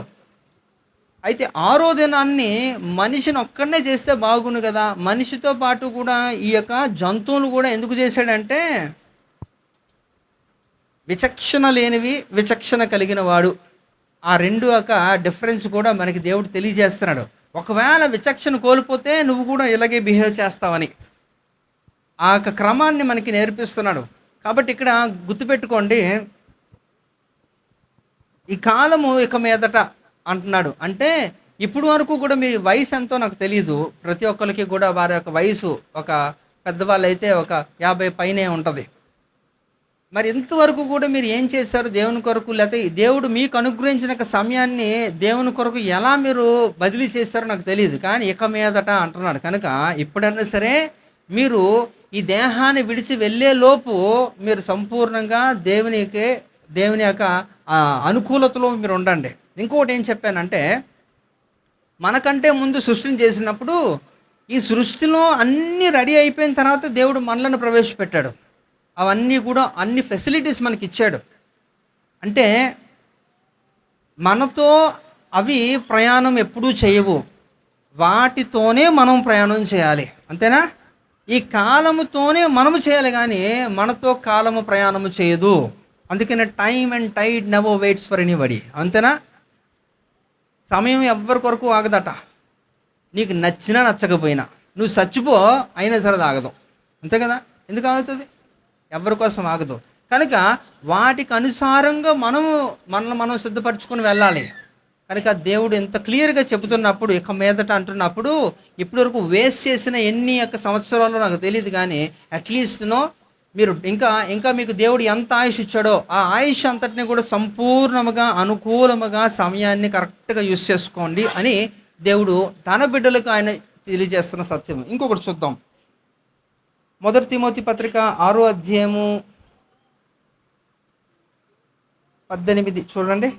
అయితే 6వ దినాన్ని మనిషిని ఒక్కడనే చేస్తే బాగుండు కదా. మనిషితో పాటు కూడా ఈ యొక్క జంతువులు కూడా ఎందుకు చేశాడంటే, విచక్షణ లేనివి విచక్షణ కలిగిన వాడు, ఆ రెండు యొక్క డిఫరెన్స్ కూడా మనకి దేవుడు తెలియజేస్తున్నాడు. ఒకవేళ విచక్షణ కోల్పోతే నువ్వు కూడా ఇలాగే బిహేవ్ చేస్తావని ఆ యొక్క క్రమాన్ని మనకి నేర్పిస్తున్నాడు. కాబట్టి ఇక్కడ గుర్తుపెట్టుకోండి, ఈ కాలము ఇక మీదట అంటున్నాడు. అంటే ఇప్పుడు వరకు కూడా మీ వయసు ఎంతో నాకు తెలియదు. ప్రతి ఒక్కరికి కూడా వారి యొక్క వయసు, ఒక పెద్దవాళ్ళు అయితే ఒక 50 పైనే ఉంటుంది. మరి ఇంతవరకు కూడా మీరు ఏం చేశారు దేవుని కొరకు? లేకపోతే దేవుడు మీకు అనుగ్రహించిన సమయాన్ని దేవుని కొరకు ఎలా మీరు బదిలీ చేశారో నాకు తెలియదు. కానీ ఇక మీదట అంటున్నాడు. కనుక ఇప్పుడైనా సరే మీరు ఈ దేహాన్ని విడిచి వెళ్ళే లోపు మీరు సంపూర్ణంగా దేవుని యొక్క అనుకూలతలో మీరు ఉండండి. ఇంకొకటి ఏం చెప్పానంటే, మనకంటే ముందు సృష్టిని చేసినప్పుడు ఈ సృష్టిలో అన్నీ రెడీ అయిపోయిన తర్వాత దేవుడు మనలను ప్రవేశపెట్టాడు. అవన్నీ కూడా అన్ని ఫెసిలిటీస్ మనకి ఇచ్చాడు. అంటే మనతో అవి ప్రయాణం ఎప్పుడూ చేయవు, వాటితోనే మనం ప్రయాణం చేయాలి. అంతేనా? ఈ కాలముతోనే మనము చేయాలి, కానీ మనతో కాలము ప్రయాణము చేయదు. అందుకనే time and tide never waits for anybody. అంతేనా? సమయం ఎవ్వరి కొరకు ఆగదట. నీకు నచ్చినా నచ్చకపోయినా, నువ్వు చచ్చిపో అయినా సరే ఆగదు. అంతే కదా? ఎందుకు ఆగుతుంది? ఎవరి కోసం ఆగదు. కనుక వాటికి అనుసారంగా మనల్ని మనం సిద్ధపరచుకొని వెళ్ళాలి. కనుక దేవుడు ఎంత క్లియర్గా చెబుతున్నప్పుడు, ఇక మీదట అంటున్నప్పుడు, ఇప్పటి వరకు వేస్ట్ చేసిన ఎన్ని యొక్క సంవత్సరాల్లో నాకు తెలియదు, కానీ అట్లీస్ట్నో మీరు ఇంకా మీకు దేవుడు ఎంత ఆయుష్ ఇచ్చాడో ఆ ఆయుష్ అంతటిని కూడా సంపూర్ణముగా అనుకూలముగా సమయాన్ని కరెక్ట్గా యూస్ చేసుకోండి అని దేవుడు తన బిడ్డలకు ఆయన తెలియజేస్తున్న సత్యం. ఇంకొకటి చూద్దాం. 1 తిమోతి పత్రిక 6వ అధ్యాయము 18 చూడండి.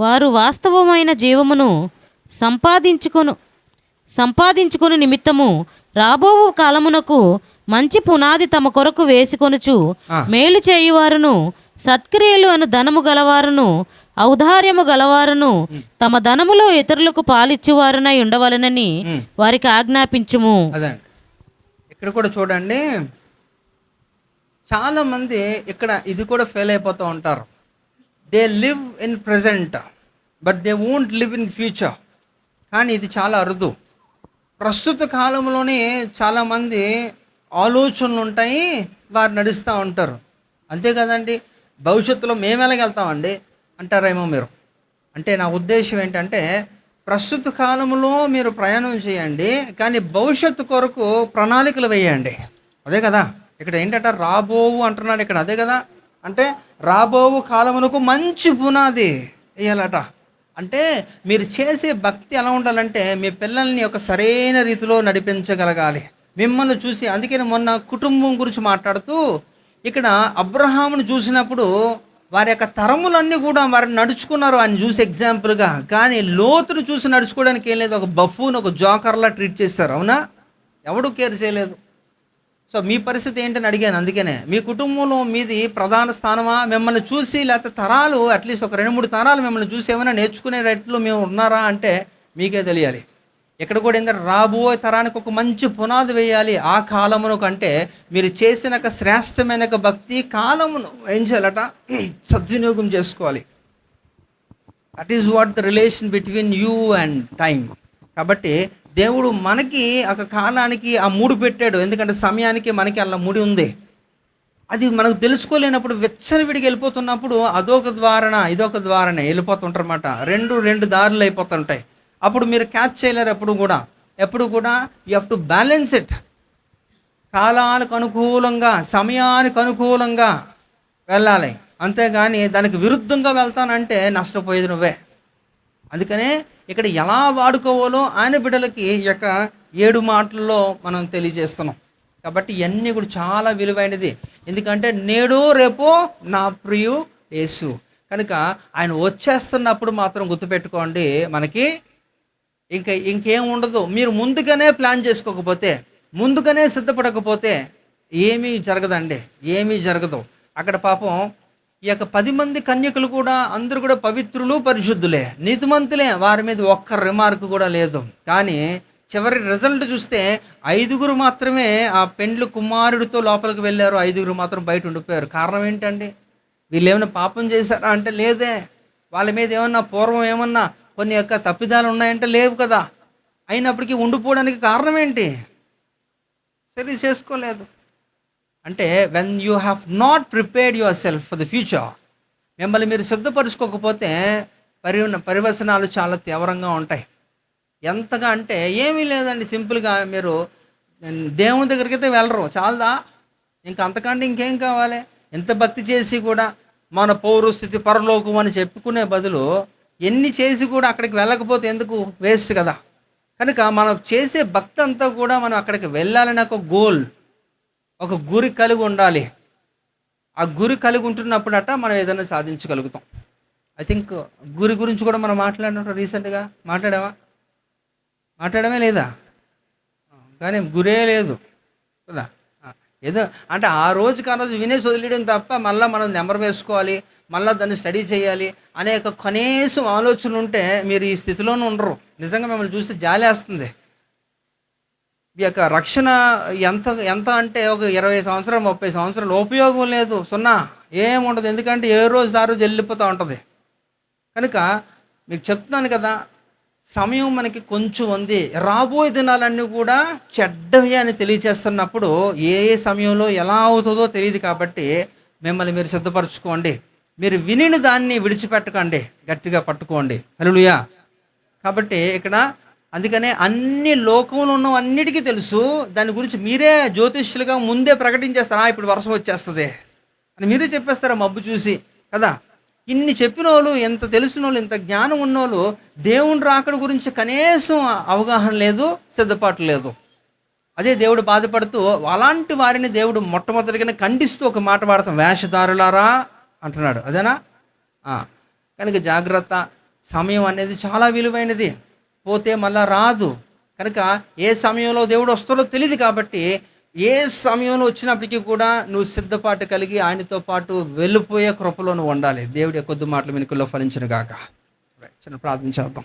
వారు వాస్తవమైన జీవమును సంపాదించుకొను నిమిత్తము రాబోవు కాలమునకు మంచి పునాది తమ కొరకు వేసుకొనుచు మేలు చేయువారును సత్క్రియలు అను ధనము గలవారును ఔదార్యము గలవారును తమ ధనములో ఇతరులకు పాలిచ్చువారునై ఉండవలనని వారికి ఆజ్ఞాపించుము. అదే ఇక్కడ కూడా చూడండి, చాలా మంది ఇక్కడ ఇది కూడా ఫెయిల్ అయిపోతూ ఉంటారు. They live in present but they won't live in future. కానీ ఇది చాలా అరుదు. ప్రస్తుత కాలంలోనే చాలామంది ఆలోచనలు ఉంటాయి, వారు నడుస్తూ ఉంటారు. అంతే కదండి. భవిష్యత్తులో మేము ఎలాగెళ్తామండి అంటారేమో మీరు. అంటే నా ఉద్దేశం ఏంటంటే, ప్రస్తుత కాలంలో మీరు ప్రయాణం చేయండి, కానీ భవిష్యత్తు కొరకు ప్రణాళికలు వేయండి. అదే కదా ఇక్కడ ఏంటంటే రాబోవు అంటున్నాడు ఇక్కడ. అదే కదా, అంటే రాబోవు కాలమునకు మంచి పునాది వేయాలట. అంటే మీరు చేసే భక్తి ఎలా ఉండాలంటే, మీ పిల్లల్ని ఒక సరైన రీతిలో నడిపించగలగాలి. మిమ్మల్ని చూసి, అందుకని మొన్న కుటుంబం గురించి మాట్లాడుతూ ఇక్కడ అబ్రహామును చూసినప్పుడు వారి యొక్క తరములన్నీ కూడా వారిని నడుచుకున్నారు ఆయన చూసి ఎగ్జాంపుల్గా. కానీ లోతును చూసి నడుచుకోవడానికి ఏం లేదు, ఒక బఫూన్ ఒక జోకర్లా ట్రీట్ చేశారు. అవునా? ఎవడు కేర్ చేయలేదు. సో మీ పరిస్థితి ఏంటని అడిగాను. అందుకనే మీ కుటుంబంలో మీది ప్రధాన స్థానమా? మిమ్మల్ని చూసి, లేకపోతే తరాలు అట్లీస్ట్ ఒక 2-3 తరాలు మిమ్మల్ని చూసి ఏమైనా నేర్చుకునే రైట్లో మేము ఉన్నారా అంటే మీకే తెలియాలి. ఇక్కడ కూడా ఏంటంటే రాబోయే తరానికి ఒక మంచి పునాది వేయాలి. ఆ కాలమును కంటే మీరు చేసిన శ్రేష్టమైన భక్తి కాలమును ఏం చేయాలట? సద్వినియోగం చేసుకోవాలి. That is what the relation between you and time. కాబట్టి దేవుడు మనకి ఒక కాలానికి ఆ మూడు పెట్టాడు. ఎందుకంటే సమయానికి మనకి అలా ముడి ఉంది. అది మనకు తెలుసుకోలేనప్పుడు విచ్చలవిడికి వెళ్ళిపోతున్నప్పుడు అదొక ద్వారణ ఇదొక ద్వారణ వెళ్ళిపోతుంటారన్నమాట. రెండు దారులు అయిపోతుంటాయి. అప్పుడు మీరు క్యాచ్ చేయలేరు. ఎప్పుడు కూడా you have to balance it. కాలానికి అనుకూలంగా సమయానికి అనుకూలంగా వెళ్ళాలి. అంతేగాని దానికి విరుద్ధంగా వెళ్తానంటే నష్టపోయేది నువ్వే. అందుకనే ఇక్కడ ఎలా వాడుకోవాలో ఆయన బిడ్డలకి యొక్క 7 మాటల్లో మనం తెలియజేస్తున్నాం. కాబట్టి ఇవన్నీ కూడా చాలా విలువైనది. ఎందుకంటే నేడు రేపు నా ప్రియు యేసు. కనుక ఆయన వచ్చేస్తున్నప్పుడు మాత్రం గుర్తుపెట్టుకోండి, మనకి ఇంకేం ఉండదు. మీరు ముందుగానే ప్లాన్ చేసుకోకపోతే, ముందుగానే సిద్ధపడకపోతే ఏమీ జరగదండి, ఏమీ జరగదు. అక్కడ పాపం ఈ యొక్క 10 మంది కన్యకులు కూడా అందరూ కూడా పవిత్రులు, పరిశుద్ధులే, నీతిమంతులే, వారి మీద ఒక్క రిమార్క్ కూడా లేదు. కానీ చివరి రిజల్ట్ చూస్తే 5 మాత్రమే ఆ పెండ్లు కుమారుడితో లోపలికి వెళ్ళారు, 5 మాత్రం బయట ఉండిపోయారు. కారణం ఏంటండి? వీళ్ళు ఏమైనా పాపం చేశారా అంటే లేదే. వాళ్ళ మీద ఏమన్నా పూర్వం ఏమన్నా కొన్ని యొక్క తప్పిదాలు ఉన్నాయంటే లేవు కదా. అయినప్పటికీ ఉండిపోవడానికి కారణం ఏంటి? సరి చేసుకోలేదు. అంటే when you have not prepared your self for the future, మిమ్మల్ని మీరు సిద్ధపరచుకోకపోతే పరివసనాలు చాలా తీవ్రంగా ఉంటాయి. ఎంతగా అంటే ఏమీ లేదండి, సింపుల్గా మీరు దేవుని దగ్గరికి అయితే వెళ్ళరు, చాలదా? ఇంకా అంతకంటే ఇంకేం కావాలి? ఎంత భక్తి చేసి కూడా మన పౌరస్థితి పరలోకం అని చెప్పుకునే బదులు ఎన్ని చేసి కూడా అక్కడికి వెళ్ళకపోతే ఎందుకు? వేస్ట్ కదా. కనుక మనం చేసే భక్తి అంతా కూడా మనం అక్కడికి వెళ్ళాలని ఒక గోల్, ఒక గురి కలిగి ఉండాలి. ఆ గురి కలిగి ఉంటున్నప్పుడట మనం ఏదైనా సాధించగలుగుతాం. ఐ థింక్ గురి గురించి కూడా మనం మాట్లాడినట్టు రీసెంట్గా మాట్లాడమే లేదా? కానీ గురే లేదు కదా. ఏదో అంటే ఆ రోజుకి ఆ రోజు వినేసి వదిలేయడం తప్ప మళ్ళీ మనం నెంబర్ వేసుకోవాలి, మళ్ళీ దాన్ని స్టడీ చేయాలి అనే కనీసం ఆలోచన ఉంటే మీరు ఈ స్థితిలోనూ ఉండరు. నిజంగా మిమ్మల్ని చూస్తే జాలేస్తుంది. ఈ యొక్క రక్షణ ఎంత ఎంత అంటే ఒక 20 సంవత్సరాలు 30 సంవత్సరాలు ఉపయోగం లేదు, సున్నా, ఏముండదు. ఎందుకంటే ఏ రోజు ఆ రోజు వెళ్ళిపోతూ ఉంటుంది. కనుక మీకు చెప్తున్నాను కదా, సమయం మనకి కొంచెం ఉంది. రాబోయే దినాలన్నీ కూడా చెడ్డవి అని తెలియచేస్తున్నప్పుడు ఏ సమయంలో ఎలా అవుతుందో తెలియదు. కాబట్టి మిమ్మల్ని మీరు సిద్ధపరచుకోండి. మీరు వినిన దాన్ని విడిచిపెట్టకండి, గట్టిగా పట్టుకోండి. హల్లెలూయా. కాబట్టి ఇక్కడ అందుకనే అన్ని లోకంలో ఉన్నవన్నిటికీ తెలుసు. దాని గురించి మీరే జ్యోతిష్యులుగా ముందే ప్రకటించేస్తారా, ఇప్పుడు వర్షం వచ్చేస్తుంది అని మీరే చెప్పేస్తారా మబ్బు చూసి కదా. ఇన్ని చెప్పిన వాళ్ళు, ఎంత తెలిసిన వాళ్ళు, ఇంత జ్ఞానం ఉన్నోళ్ళు దేవుని రాకడ గురించి కనీసం అవగాహన లేదు, సిద్ధపాటు లేదు. అదే దేవుడు బాధపడుతూ అలాంటి వారిని దేవుడు మొట్టమొదటిగానే ఖండిస్తూ ఒక మాట వాడతాం, వేషధారులారా అంటున్నాడు. అదేనా? కనుక జాగ్రత్త. సమయం అనేది చాలా విలువైనది, పోతే మళ్ళా రాదు. కనుక ఏ సమయంలో దేవుడు వస్తాడో తెలియదు. కాబట్టి ఏ సమయంలో వచ్చినప్పటికీ కూడా నువ్వు సిద్ధపాటు కలిగి ఆయనతో పాటు వెళ్ళిపోయే కృపలో నువ్వు ఉండాలి. దేవుడి కొద్ది మాటలు వెనుకల్లో ఫలించును గాక. చిన్న ప్రార్థన చేద్దాం.